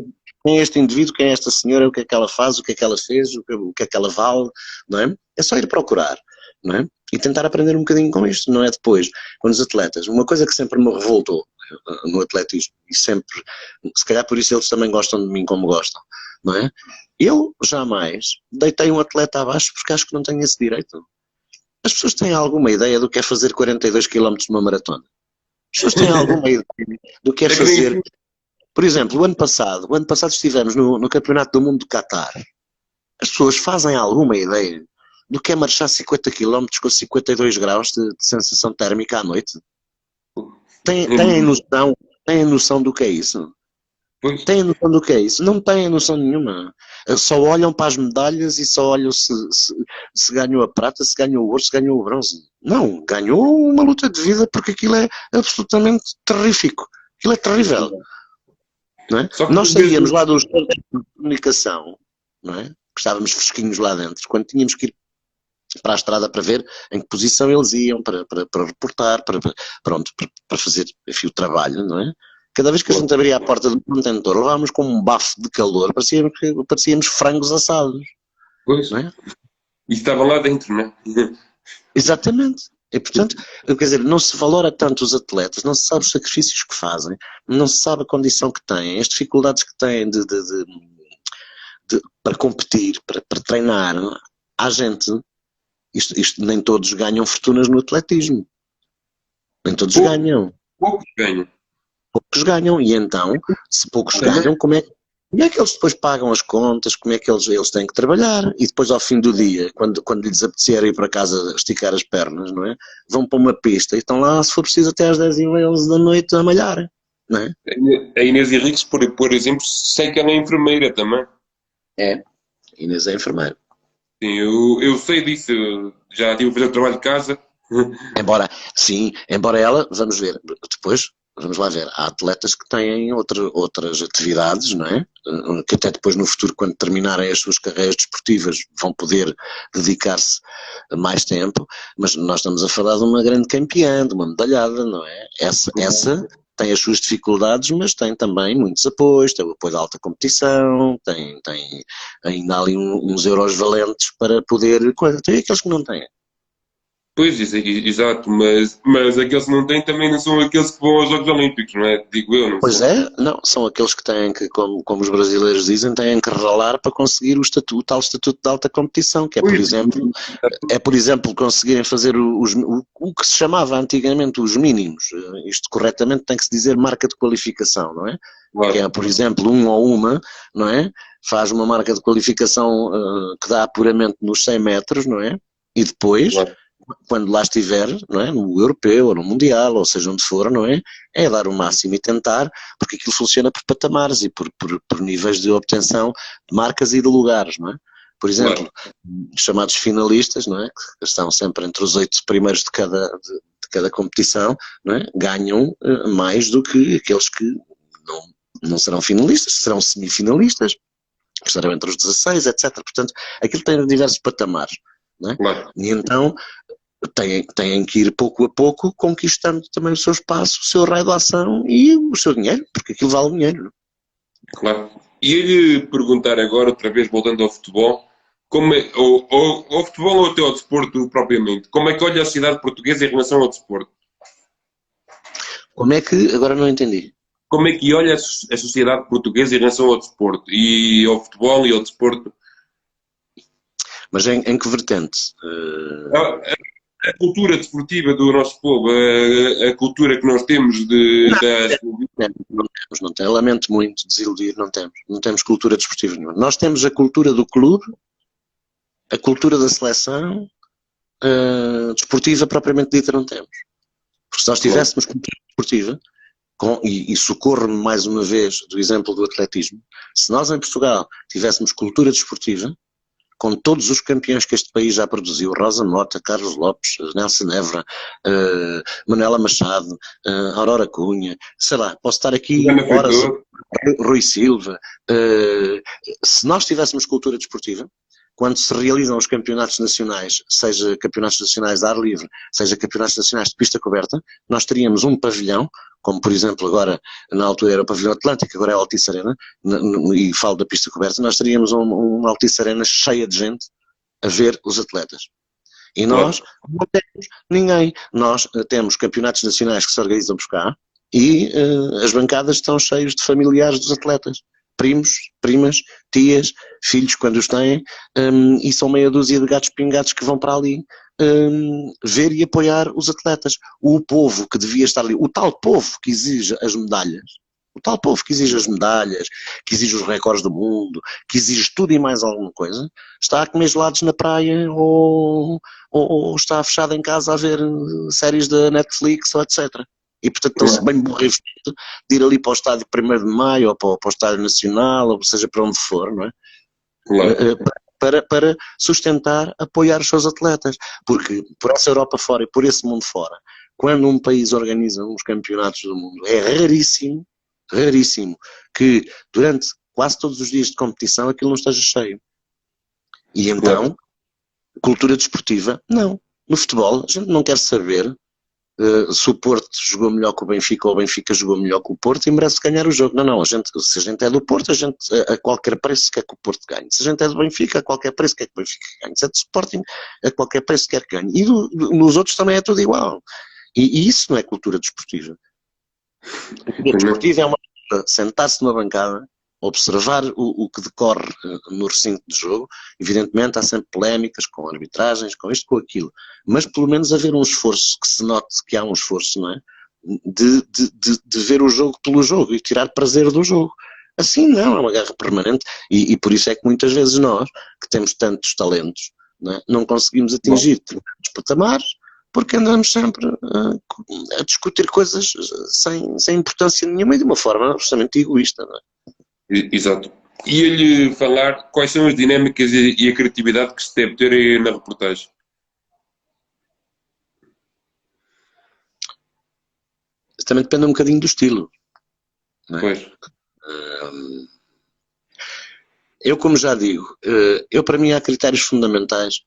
Quem é este indivíduo, quem é esta senhora, o que é que ela faz, o que é que ela fez, o que é que ela vale, não é? É só ir procurar, não é? E tentar aprender um bocadinho com isto, não é depois. Quando os atletas, uma coisa que sempre me revoltou no atletismo, e sempre, se calhar por isso eles também gostam de mim como gostam, não é? Eu jamais deitei um atleta abaixo porque acho que não tenho esse direito. As pessoas têm alguma ideia do que é fazer 42 km numa maratona? As pessoas têm alguma ideia do que é fazer... Por exemplo, o ano passado estivemos no Campeonato do Mundo do Qatar. As pessoas fazem alguma ideia do que é marchar 50 km com 52 graus de sensação térmica à noite? Têm noção do que é isso? Têm noção do que é isso? Não têm noção nenhuma. Só olham para as medalhas e só olham se ganhou a prata, se ganhou o ouro, se ganhou o bronze. Não, ganhou uma luta de vida porque aquilo é absolutamente terrífico. Aquilo é terrível. Não é? Nós saíamos lá dos centros de comunicação, não é? Estávamos fresquinhos lá dentro, quando tínhamos que ir para a estrada para ver em que posição eles iam, para reportar, para fazer, enfim, o trabalho, não é? Cada vez que a gente abria a porta do contentor, levávamos com um bafo de calor, parecíamos frangos assados. Pois, não é? E estavam lá dentro, não é? Exatamente. E, portanto, quer dizer, não se valora tanto os atletas, não se sabe os sacrifícios que fazem, não se sabe a condição que têm, as dificuldades que têm para competir, para treinar. Há gente, isto nem todos ganham fortunas no atletismo. Nem todos ganham. Poucos ganham. Poucos ganham, e então, se poucos ganham, como é que eles depois pagam as contas, como é que eles têm que trabalhar, e depois ao fim do dia, quando lhes apetecer ir para casa esticar as pernas, não é? Vão para uma pista e estão lá, se for preciso, até às 10 e 11 da noite a malhar, não é? A Inês Henriques, por exemplo, sei que ela é enfermeira também. É, Inês é enfermeira. Sim, eu sei disso, já estive a fazer o trabalho de casa. Embora ela, vamos ver, depois... Vamos lá ver, há atletas que têm outras atividades, não é? Que até depois no futuro, quando terminarem as suas carreiras desportivas, vão poder dedicar-se a mais tempo, mas nós estamos a falar de uma grande campeã, de uma medalhada, não é? Essa tem as suas dificuldades, mas tem também muitos apoios, tem o apoio da alta competição, tem ainda ali uns euros valentes para poder... Tem aqueles que não têm. Pois, exato, mas aqueles que não têm também não são aqueles que vão aos Jogos Olímpicos, não é? Digo eu, não Pois é, não, são aqueles que têm que, como os brasileiros dizem, têm que ralar para conseguir o tal estatuto de alta competição, que é, por exemplo, conseguirem fazer o que se chamava antigamente os mínimos. Isto corretamente tem que se dizer marca de qualificação, não é? Claro. Que é, por exemplo, um ou uma, não é? Faz uma marca de qualificação que dá puramente nos 100 metros, não é? E depois... Claro. quando lá estiver, não é? No europeu ou no mundial, ou seja onde for, não é? É dar o máximo e tentar, porque aquilo funciona por patamares e por níveis de obtenção de marcas e de lugares, não é? Por exemplo, chamados finalistas, não é? Que estão sempre entre os 8 primeiros de cada competição, não é? Ganham mais do que aqueles que não serão finalistas, serão semifinalistas, que estarão entre os 16, etc. Portanto, aquilo tem diversos patamares, não é? E então têm que ir pouco a pouco conquistando também o seu espaço, o seu raio de ação e o seu dinheiro, porque aquilo vale dinheiro. Não é? Claro. E ele perguntar agora, outra vez, voltando ao futebol, como é, ao futebol ou até ao desporto propriamente, como é que olha a sociedade portuguesa em relação ao desporto? Como é que, agora não entendi. Como é que olha a sociedade portuguesa em relação ao desporto? E ao futebol e ao desporto? Mas em que vertente? A cultura desportiva do nosso povo, a cultura que nós temos não temos. Lamento muito desiludir, não temos. Não temos cultura desportiva nenhuma. Nós temos a cultura do clube, a cultura da seleção, desportiva propriamente dita não temos. Porque se nós tivéssemos cultura desportiva, e socorro-me mais uma vez do exemplo do atletismo, se nós em Portugal tivéssemos cultura desportiva, com todos os campeões que este país já produziu, Rosa Mota, Carlos Lopes, Nelson Évora, Manuela Machado, Aurora Cunha, sei lá, posso estar aqui horas, Rui Silva, se nós tivéssemos cultura desportiva, quando se realizam os campeonatos nacionais, seja campeonatos nacionais de ar livre, seja campeonatos nacionais de pista coberta, nós teríamos um pavilhão, como por exemplo agora, na altura era o pavilhão Atlântico, agora é a Altice Arena, e falo da pista coberta, nós teríamos uma Altice Arena cheia de gente a ver os atletas. E nós não temos ninguém. Nós temos campeonatos nacionais que se organizam por cá e as bancadas estão cheias de familiares dos atletas. Primos, primas, tias, filhos quando os têm, e são meia dúzia de gatos pingados que vão para ali ver e apoiar os atletas. O povo que devia estar ali, o tal povo que exige as medalhas, que exige os recordes do mundo, que exige tudo e mais alguma coisa, está a comer gelados na praia ou está fechado em casa a ver séries da Netflix ou etc. E portanto estão-se bem borrifos de ir ali para o estádio 1º de Maio ou para o estádio Nacional, ou seja, para onde for, não é? Para sustentar, apoiar os seus atletas. Porque por essa Europa fora e por esse mundo fora, quando um país organiza uns campeonatos do mundo, é raríssimo que durante quase todos os dias de competição aquilo não esteja cheio. E então, cultura desportiva, não. No futebol, a gente não quer saber se o Porto jogou melhor que o Benfica ou o Benfica jogou melhor que o Porto e merece ganhar o jogo. Não, se a gente é do Porto, a gente a qualquer preço quer que o Porto ganhe. Se a gente é do Benfica, a qualquer preço quer que o Benfica ganhe. Se é do Sporting, a qualquer preço quer que ganhe. E nos outros também é tudo igual. E isso não é cultura desportiva. A cultura desportiva é uma coisa, sentar-se numa bancada, observar o que decorre no recinto de jogo. Evidentemente há sempre polémicas com arbitragens, com isto, com aquilo, mas pelo menos haver um esforço, que se note que há um esforço, não é? De ver o jogo pelo jogo e tirar prazer do jogo. Assim não, é uma guerra permanente e por isso é que muitas vezes nós, que temos tantos talentos, não conseguimos atingir determinados patamares, porque andamos sempre a discutir coisas sem importância nenhuma e de uma forma absolutamente egoísta, não é? Exato. E ele falar quais são as dinâmicas e a criatividade que se deve ter na reportagem. Também depende um bocadinho do estilo. Não é? Pois. Eu, como já digo, para mim há critérios fundamentais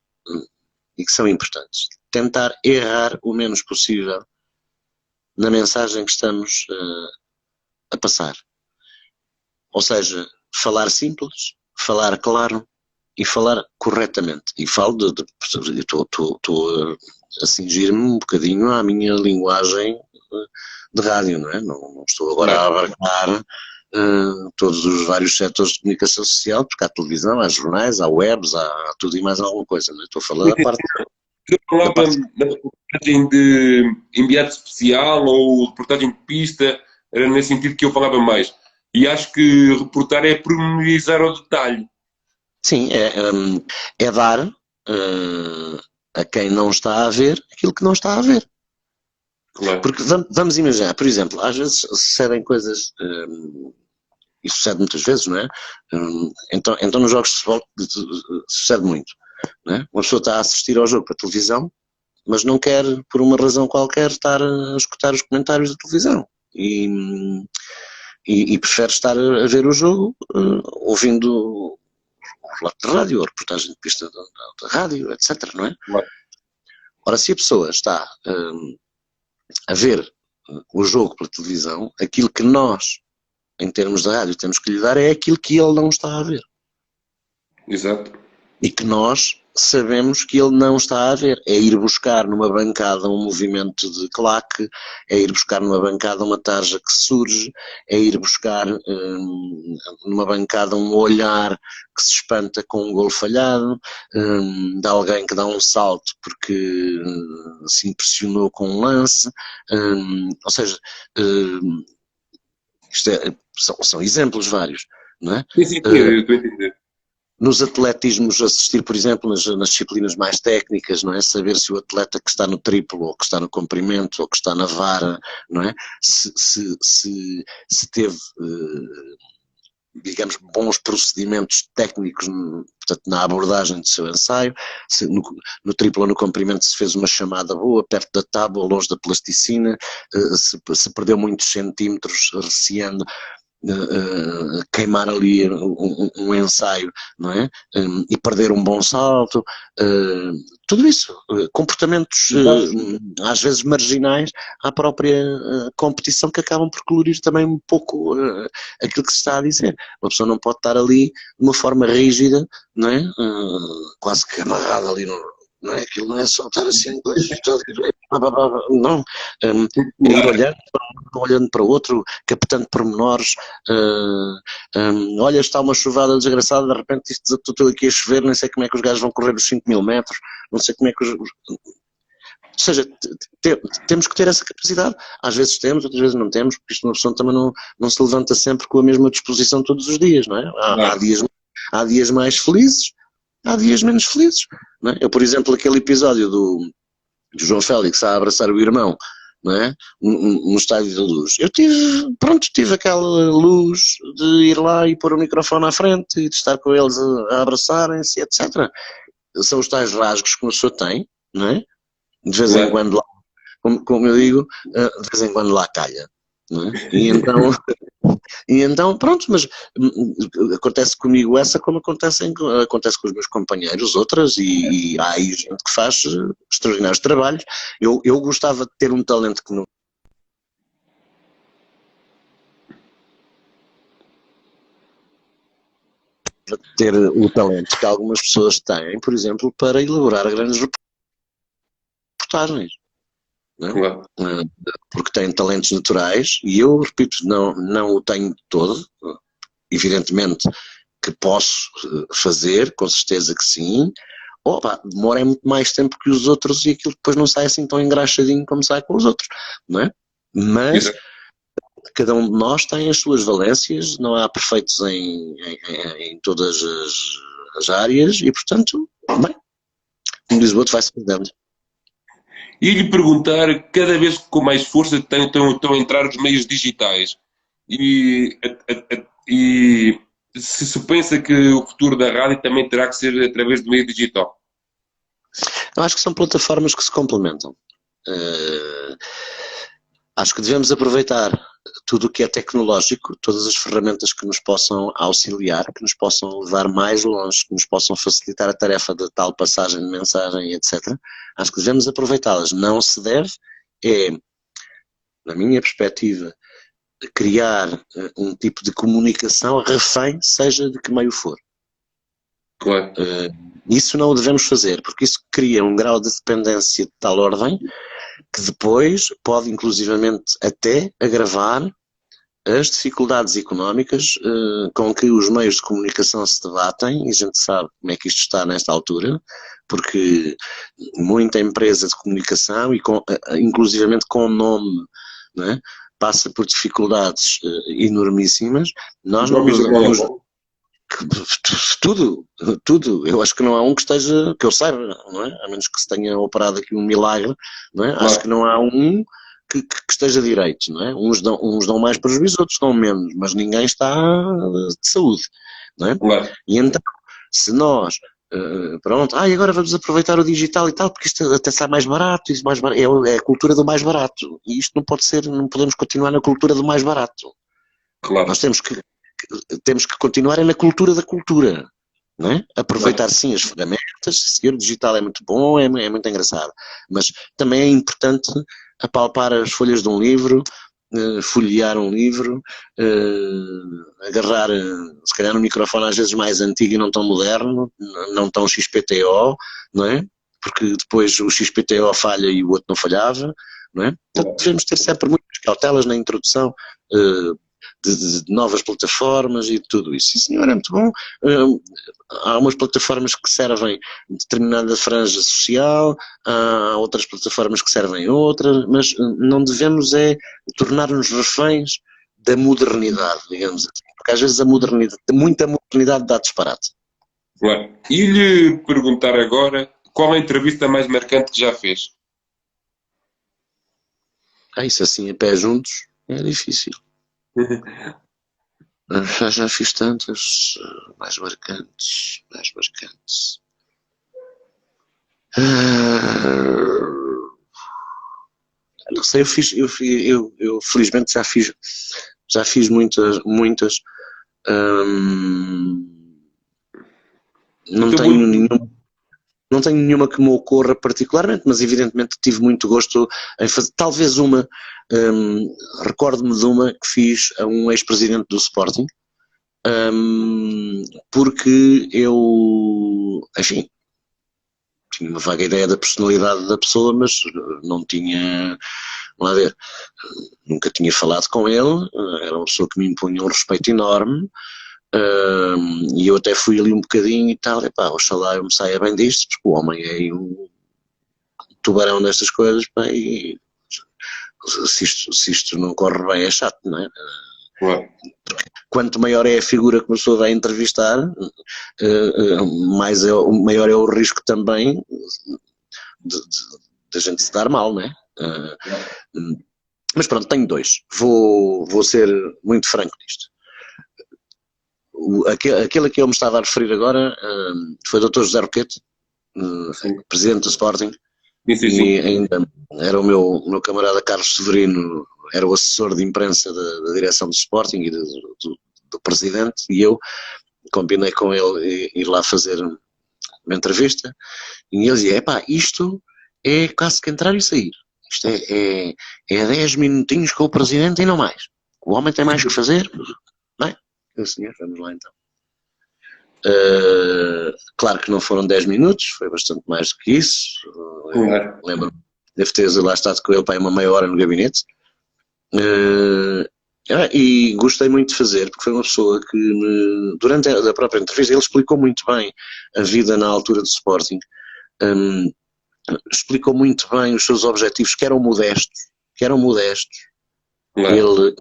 e que são importantes. Tentar errar o menos possível na mensagem que estamos a passar. Ou seja, falar simples, falar claro e falar corretamente. E falo estou a cingir-me um bocadinho à minha linguagem de rádio, não é? Não estou agora a abarcar todos os vários setores de comunicação social, porque há televisão, há jornais, há webs, há tudo e mais alguma coisa, não é? Estou a falar da parte... Eu falava na reportagem de enviado especial ou reportagem de pista, era nesse sentido que eu falava mais. E acho que reportar é pormenorizar ao detalhe. Sim, é dar a quem não está a ver aquilo que não está a ver. Claro. Porque vamos imaginar, por exemplo, às vezes sucedem coisas, e sucede muitas vezes, não é? Então nos jogos de futebol sucede muito, não é? Uma pessoa está a assistir ao jogo para televisão, mas não quer, por uma razão qualquer, estar a escutar os comentários da televisão. E prefere estar a ver o jogo ouvindo o relato de rádio, a reportagem de pista da rádio, etc. Não é? Claro. Ora, se a pessoa está a ver o jogo pela televisão, aquilo que nós, em termos de rádio, temos que lhe dar é aquilo que ele não está a ver. Exato. E que nós sabemos que ele não está a ver. É ir buscar numa bancada um movimento de claque, é ir buscar numa bancada uma tarja que surge, é ir buscar numa bancada um olhar que se espanta com um golo falhado, de alguém que dá um salto porque se impressionou com um lance, ou seja, isto são exemplos vários, não é? Sim, eu estou a entender. Nos atletismos, assistir, por exemplo, nas disciplinas mais técnicas, não é? Saber se o atleta que está no triplo, ou que está no comprimento, ou que está na vara, não é? Se teve, digamos, bons procedimentos técnicos, portanto, na abordagem do seu ensaio, se no triplo ou no comprimento se fez uma chamada boa, perto da tábua, longe da plasticina, se perdeu muitos centímetros receando queimar ali um ensaio, não é? E perder um bom salto, tudo isso, comportamentos às vezes marginais à própria competição, que acabam por colorir também um pouco aquilo que se está a dizer. Uma pessoa não pode estar ali de uma forma rígida, não é? Quase que amarrada ali não é? Aquilo não é só estar assim, não, é ir olhando para o outro, captando pormenores, olha, está uma chuvada desgraçada, de repente isto desatou tudo aqui a chover, nem sei como é que os gajos vão correr os 5.000 metros, não sei como é que ou seja, temos que ter essa capacidade. Às vezes temos, outras vezes não temos, porque isto uma pessoa também não se levanta sempre com a mesma disposição todos os dias, não é? Há dias mais felizes, há dias menos felizes, não é? Eu, por exemplo, aquele episódio do João Félix a abraçar o irmão, não é? No Estádio da Luz, eu tive aquela luz de ir lá e pôr o microfone à frente e de estar com eles a abraçarem-se, etc. São os tais rasgos que uma pessoa tem, não é? De vez em quando lá, como eu digo, de vez em quando lá calha, não é? E então, pronto, mas acontece comigo essa, como acontece com os meus companheiros, outras, e há aí gente que faz extraordinários trabalhos. Eu gostava de ter um talento que não... ter o talento que algumas pessoas têm, por exemplo, para elaborar grandes reportagens. Não é? Claro. Porque têm talentos naturais, e eu, repito, não o tenho de todo. Evidentemente que posso fazer, com certeza que sim. Demora muito mais tempo que os outros e aquilo depois não sai assim tão engraxadinho como sai com os outros, não é? Mas cada um de nós tem as suas valências, não há perfeitos em todas as áreas e, portanto, bem, como diz o outro, vai-se perdendo. E lhe perguntar, cada vez com mais força estão a entrar os meios digitais. E se pensa que o futuro da rádio também terá que ser através do meio digital? Eu acho que são plataformas que se complementam. Acho que devemos aproveitar tudo o que é tecnológico, todas as ferramentas que nos possam auxiliar, que nos possam levar mais longe, que nos possam facilitar a tarefa de tal passagem de mensagem, etc. Acho que devemos aproveitá-las. Não se deve, na minha perspectiva, criar um tipo de comunicação refém, seja de que meio for. Claro. Isso não o devemos fazer, porque isso cria um grau de dependência de tal ordem que depois pode inclusivamente até agravar as dificuldades económicas com que os meios de comunicação se debatem, e a gente sabe como é que isto está nesta altura, porque muita empresa de comunicação, e inclusivamente com nome, não é? Passa por dificuldades enormíssimas. Nós não tudo. Eu acho que não há um que esteja, que eu saiba, não é? A menos que se tenha operado aqui um milagre, não é? Acho que não há um que esteja direito, não é? Uns dão mais prejuízo, outros dão menos, mas ninguém está de saúde, não é? E então, se nós, pronto, e agora vamos aproveitar o digital e tal, porque isto até sai mais barato, é a cultura do mais barato, e isto não pode ser, não podemos continuar na cultura do mais barato. Claro. Nós temos que continuar na cultura da cultura, não é? Aproveitar sim as ferramentas, seguir o digital é muito bom, é muito engraçado, mas também é importante apalpar as folhas de um livro, folhear um livro, agarrar, se calhar um microfone às vezes mais antigo e não tão moderno, não tão XPTO, não é? Porque depois o XPTO falha e o outro não falhava, não é? Então devemos ter sempre muitas cautelas na introdução de novas plataformas e de tudo isso. Sim, senhor, é muito bom. Há umas plataformas que servem determinada franja social, há outras plataformas que servem outra, mas não devemos tornar-nos reféns da modernidade, digamos assim. Porque às vezes muita modernidade dá disparate. Claro. E lhe perguntar agora, qual a entrevista mais marcante que já fez? Isso assim, a pé juntos, é difícil. Já fiz tantas mais marcantes. Não sei, eu felizmente já fiz muitas. Não tenho nenhuma que me ocorra particularmente, mas evidentemente tive muito gosto em fazer. Talvez recordo-me de uma que fiz a um ex-presidente do Sporting, porque eu, enfim, tinha uma vaga ideia da personalidade da pessoa, mas não tinha, vamos lá ver, nunca tinha falado com ele, era uma pessoa que me impunha um respeito enorme, e eu até fui ali um bocadinho e tal, oxalá eu me saia bem disto, porque o homem é um tubarão nestas coisas, e se isto não corre bem é chato, não é? Quanto maior é a figura que uma pessoa vai entrevistar, maior é o risco também de a gente se dar mal, não é? Mas pronto, tenho dois. Vou ser muito franco nisto. Aquele que eu me estava a referir agora foi o Dr. José Roquete, presidente do Sporting, e ainda era o meu camarada Carlos Severino, era o assessor de imprensa da direção do Sporting e do presidente, e eu combinei com ele ir lá fazer uma entrevista, e ele dizia, isto é quase que entrar e sair, isto é 10 minutinhos com o presidente e não mais, o homem tem mais que fazer, não é? Senhor, vamos lá então. Claro que não foram 10 minutos, foi bastante mais do que isso. Lembro-me, devo ter lá estado com ele para uma meia hora no gabinete. E gostei muito de fazer, porque foi uma pessoa que, durante a própria entrevista, ele explicou muito bem a vida na altura do Sporting, explicou muito bem os seus objetivos, que eram modestos. Ele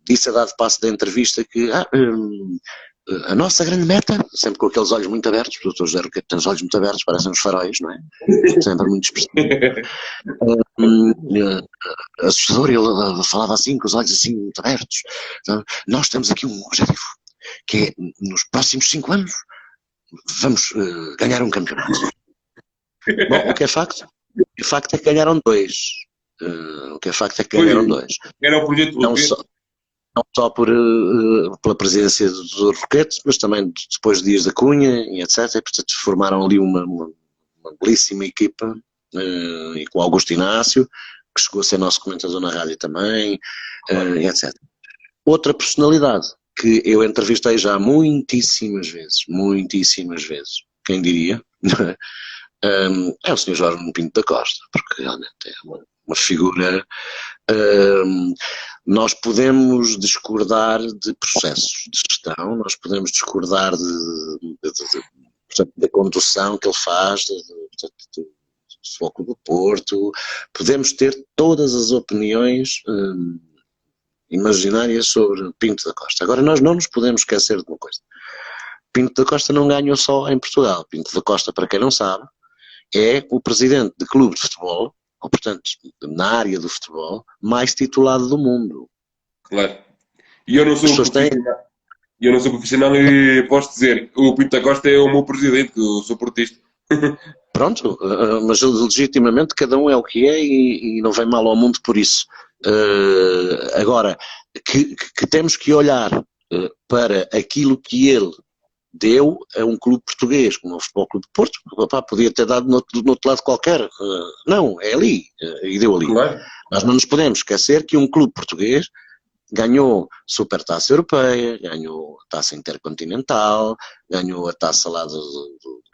disse a dado passo da entrevista que a nossa grande meta, sempre com aqueles olhos muito abertos, o Dr. José Roquete tem os olhos muito abertos, parecem uns faróis, não é? Sempre muito expressivo. Assustador, ele falava assim, com os olhos assim muito abertos. Nós temos aqui um objetivo, que é, nos próximos 5 anos, vamos ganhar um campeonato. Bom, o que é facto? O facto é que ganharam 2. Era o projeto não só pela presidência do Roquete, mas também depois de Dias da Cunha e etc. E, portanto, formaram ali uma belíssima equipa, e com Augusto Inácio, que chegou a ser nosso comentador na rádio também, etc. Outra personalidade que eu entrevistei já muitíssimas vezes, quem diria, é o Sr. Jorge Pinto da Costa, porque realmente é uma figura. Nós podemos discordar de processos de gestão, nós podemos discordar da condução que ele faz, do Foco do Porto, podemos ter todas as opiniões imaginárias sobre Pinto da Costa. Agora, nós não nos podemos esquecer de uma coisa. Pinto da Costa não ganhou só em Portugal. Pinto da Costa, para quem não sabe, é o presidente de clube de futebol, ou portanto, na área do futebol, mais titulado do mundo. Claro. E eu não As sou pessoas têm... profissional. Eu não sou profissional e posso dizer, o Pinto da Costa é o meu presidente, que eu sou portista. Pronto, mas legitimamente cada um é o que é e não vem mal ao mundo por isso. Agora, que temos que olhar para aquilo que ele deu a um clube português, como o Futebol Clube de Porto, papá, podia ter dado no outro lado qualquer. Não, é ali, e deu ali. Claro. Nós não nos podemos esquecer que um clube português ganhou Supertaça Europeia, ganhou a Taça Intercontinental, ganhou a taça lá do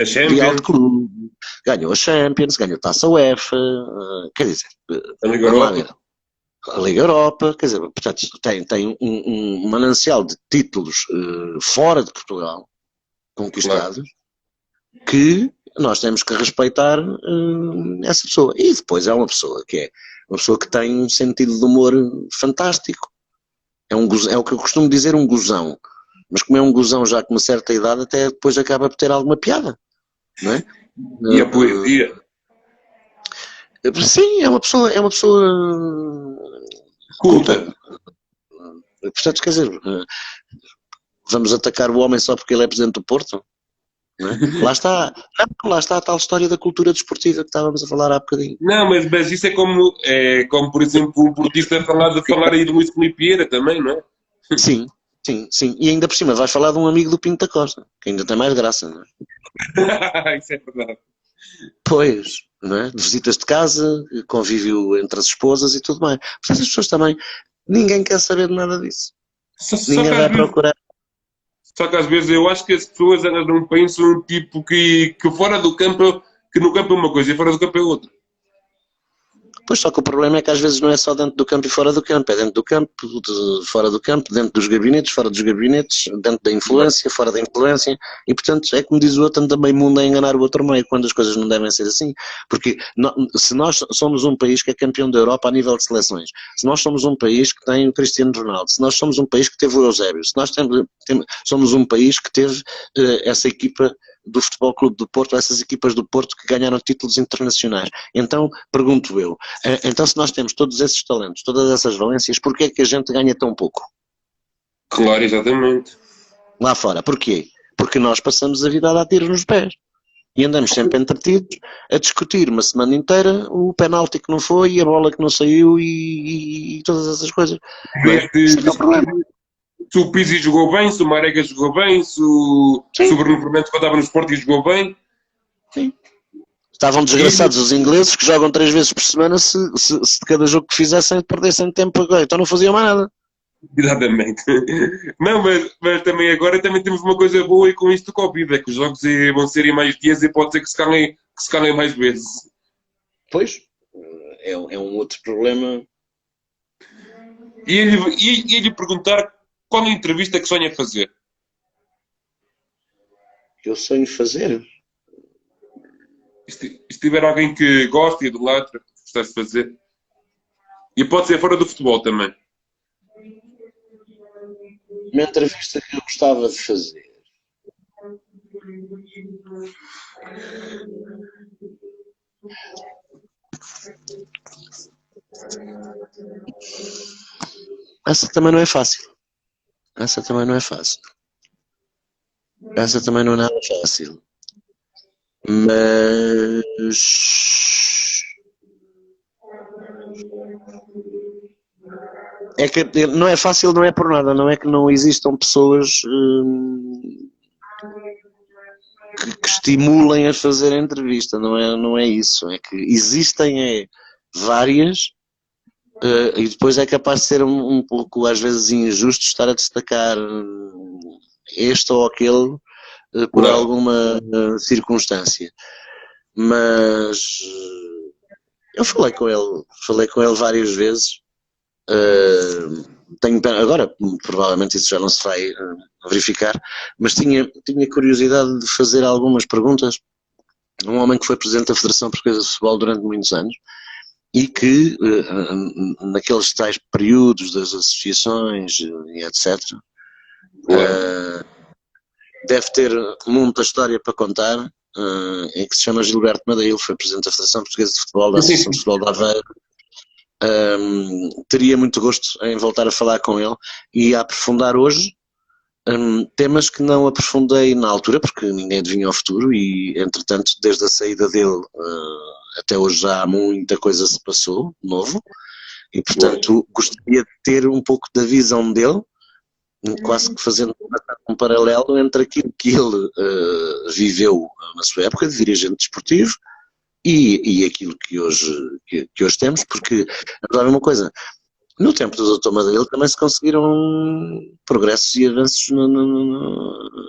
A Mundial de Champions, Clube, ganhou a Champions, ganhou a Taça UEFA, quer dizer, a Liga vamos lá ver, Europa. a Liga Europa, quer dizer, portanto, tem um manancial de títulos fora de Portugal, conquistados, que nós temos que respeitar essa pessoa. E depois é uma pessoa que tem um sentido de humor fantástico. É o que eu costumo dizer, um gozão. Mas como é um gozão já com uma certa idade, até depois acaba por ter alguma piada, não é? E a poesia. Sim, é uma pessoa Culta. portanto, quer dizer, vamos atacar o homem só porque ele é presidente do Porto? Não é? Lá está a tal história da cultura desportiva que estávamos a falar há bocadinho. Não, mas isso é como, por exemplo, o portista falar aí do Luís Filipe Vieira também, não é? Sim, sim, sim. E ainda por cima vais falar de um amigo do Pinto da Costa, que ainda tem mais graça, não é? Isso é verdade. Pois, não é? De visitas de casa, convívio entre as esposas e tudo mais. Portanto, as pessoas também, ninguém quer saber de nada disso. Só, só, Ninguém que às vai vezes, procurar. só que às vezes eu acho que as pessoas elas não pensam tipo que fora do campo, que no campo é uma coisa e fora do campo é outra. Pois só que o problema é que às vezes não é só dentro do campo e fora do campo, é dentro do campo, fora do campo, dentro dos gabinetes, fora dos gabinetes, dentro da influência, fora da influência, e portanto é como diz o outro, anda meio mundo a enganar o outro meio, quando as coisas não devem ser assim, porque se nós somos um país que é campeão da Europa a nível de seleções, se nós somos um país que tem o Cristiano Ronaldo, se nós somos um país que teve o Eusébio, se nós somos um país que teve essa equipa do Futebol Clube do Porto, essas equipas do Porto que ganharam títulos internacionais. Então, pergunto eu, então se nós temos todos esses talentos, todas essas valências, porquê é que a gente ganha tão pouco? Claro, exatamente. Lá fora, porquê? Porque nós passamos a vida a dar tiros nos pés. E andamos sempre entretidos a discutir uma semana inteira o penalti que não foi, e a bola que não saiu e todas essas coisas. Isto é o problema. Se o Pizzi jogou bem, se o Marega jogou bem, se o Bruno Fernandes quando estava no Sport jogou bem. Sim. Estavam desgraçados os ingleses que jogam 3 vezes por semana se de cada jogo que fizessem perdessem tempo agora. Então não faziam mais nada. Exatamente. Não, mas também agora também temos uma coisa boa e com isto do Covid, é que os jogos vão serem mais dias e pode ser que se calem mais vezes. Pois, é um outro problema. E lhe perguntar qual a entrevista que sonha fazer? Eu sonho fazer. E se tiver alguém que gosta e idolatra, que gostasse de fazer? E pode ser fora do futebol também. Uma entrevista que eu gostava de fazer. Essa também não é fácil. Essa também não é nada fácil. Mas é que não é fácil, não é por nada, não é que não existam pessoas que estimulem a fazer a entrevista, não é isso, é que existem várias e depois é capaz de ser um pouco às vezes injusto estar a destacar este ou aquele por alguma circunstância, mas eu falei com ele várias vezes. Tenho pena, agora provavelmente isso já não se vai verificar, mas tinha curiosidade de fazer algumas perguntas a um homem que foi presidente da Federação Portuguesa de Futebol durante muitos anos e que naqueles tais períodos das associações e etc. Deve ter muita história para contar, em que se chama Gilberto Madeira, foi presidente da Federação Portuguesa de Futebol, da Associação de Futebol de Aveiro. Teria muito gosto em voltar a falar com ele e a aprofundar hoje temas que não aprofundei na altura, porque ninguém adivinha o futuro e, entretanto, desde a saída dele até hoje já muita coisa se passou, novo, e, portanto, gostaria de ter um pouco da visão dele, quase que fazendo um paralelo entre aquilo que ele viveu na sua época de dirigente desportivo e aquilo que hoje temos, porque, vamos ver uma coisa, no tempo do Dr. Madeira também se conseguiram progressos e avanços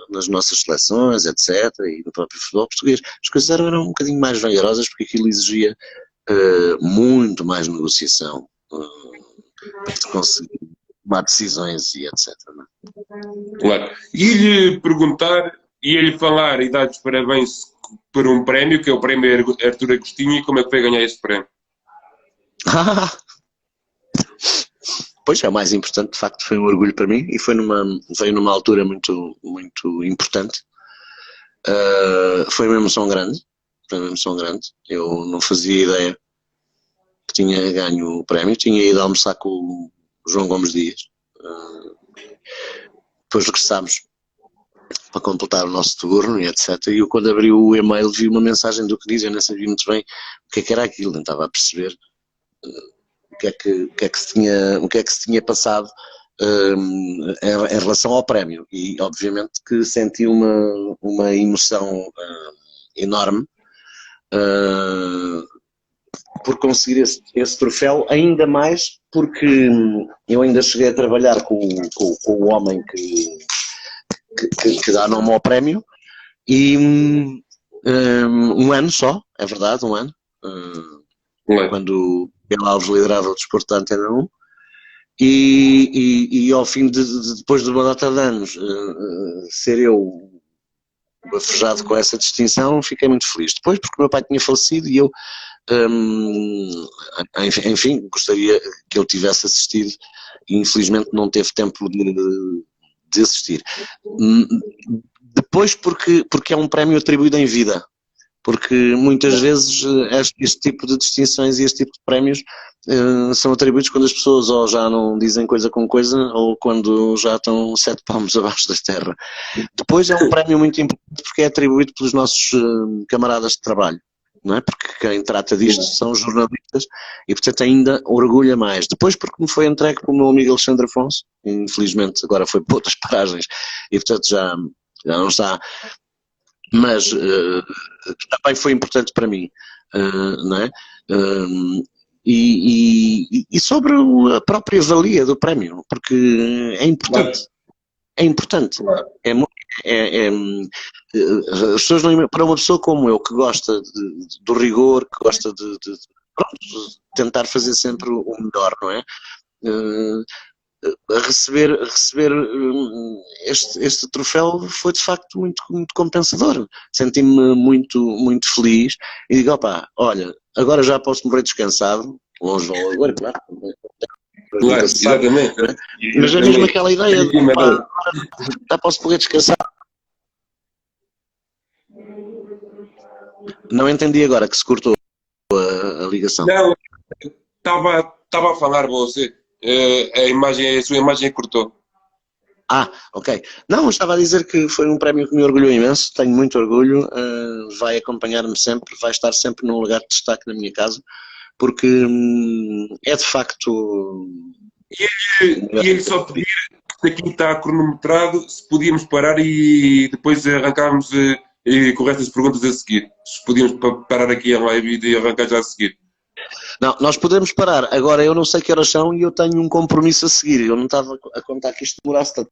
nas nossas seleções, etc., e no próprio futebol português. As coisas eram um bocadinho mais vagarosas porque aquilo exigia muito mais negociação para se conseguir tomar decisões e etc. Não é? Claro. E-lhe perguntar, ia-lhe falar e dar-lhe os parabéns por um prémio, que é o prémio Artur Agostinho, e como é que foi ganhar este prémio? Pois é, o mais importante, de facto, foi um orgulho para mim e veio numa altura muito, muito importante. Foi uma emoção grande, eu não fazia ideia que tinha ganho o prémio, tinha ido almoçar com o João Gomes Dias, depois regressámos para completar o nosso turno e etc. E eu, quando abri o e-mail, vi uma mensagem do que diz, eu nem sabia muito bem o que era aquilo, não estava a perceber o que é que se tinha passado em relação ao prémio, e obviamente que senti uma emoção enorme por conseguir esse troféu, ainda mais porque eu ainda cheguei a trabalhar com o homem que dá nome ao prémio, e um ano só, é verdade, um ano, quando Miguel Alves liderava o desporto da Antena 1, e ao fim depois de uma data de anos, ser eu bafejado com essa distinção, fiquei muito feliz. Depois, porque o meu pai tinha falecido e eu, enfim, gostaria que eu tivesse assistido e infelizmente não teve tempo de assistir. Depois, porque é um prémio atribuído em vida. Porque muitas vezes este tipo de distinções e este tipo de prémios são atribuídos quando as pessoas ou já não dizem coisa com coisa ou quando já estão 7 palmos abaixo da terra. Depois é um prémio muito importante porque é atribuído pelos nossos camaradas de trabalho, não é? Porque quem trata disto são os jornalistas e, portanto, ainda orgulha mais. Depois porque me foi entregue pelo meu amigo Alexandre Afonso, infelizmente agora foi por outras paragens e, portanto, já não está... Mas também foi importante para mim, não é? E sobre a própria valia do prémio, porque é importante. É importante. As pessoas não, para uma pessoa como eu, que gosta do rigor, que gosta de tentar fazer sempre o melhor, não é? Receber este troféu foi de facto muito, muito compensador. Senti-me muito, muito feliz e digo, opa, olha, agora já posso morrer descansado, longe vão agora, claro. Claro, exatamente. Né? Mas é mesmo aquela ideia de, opa, agora já posso morrer descansado. Não entendi agora que se cortou a ligação. Não, estava a falar você. A sua imagem cortou. Ok. Não, estava a dizer que foi um prémio que me orgulhou imenso, tenho muito orgulho, vai acompanhar-me sempre, vai estar sempre num lugar de destaque na minha casa, porque é de facto... E só pedir, que aqui está cronometrado, se podíamos parar e depois arrancarmos com estas perguntas a seguir. Se podíamos parar aqui a live e arrancar já a seguir. Não, nós podemos parar. Agora eu não sei que horas são e eu tenho um compromisso a seguir. Eu não estava a contar que isto demorasse tanto.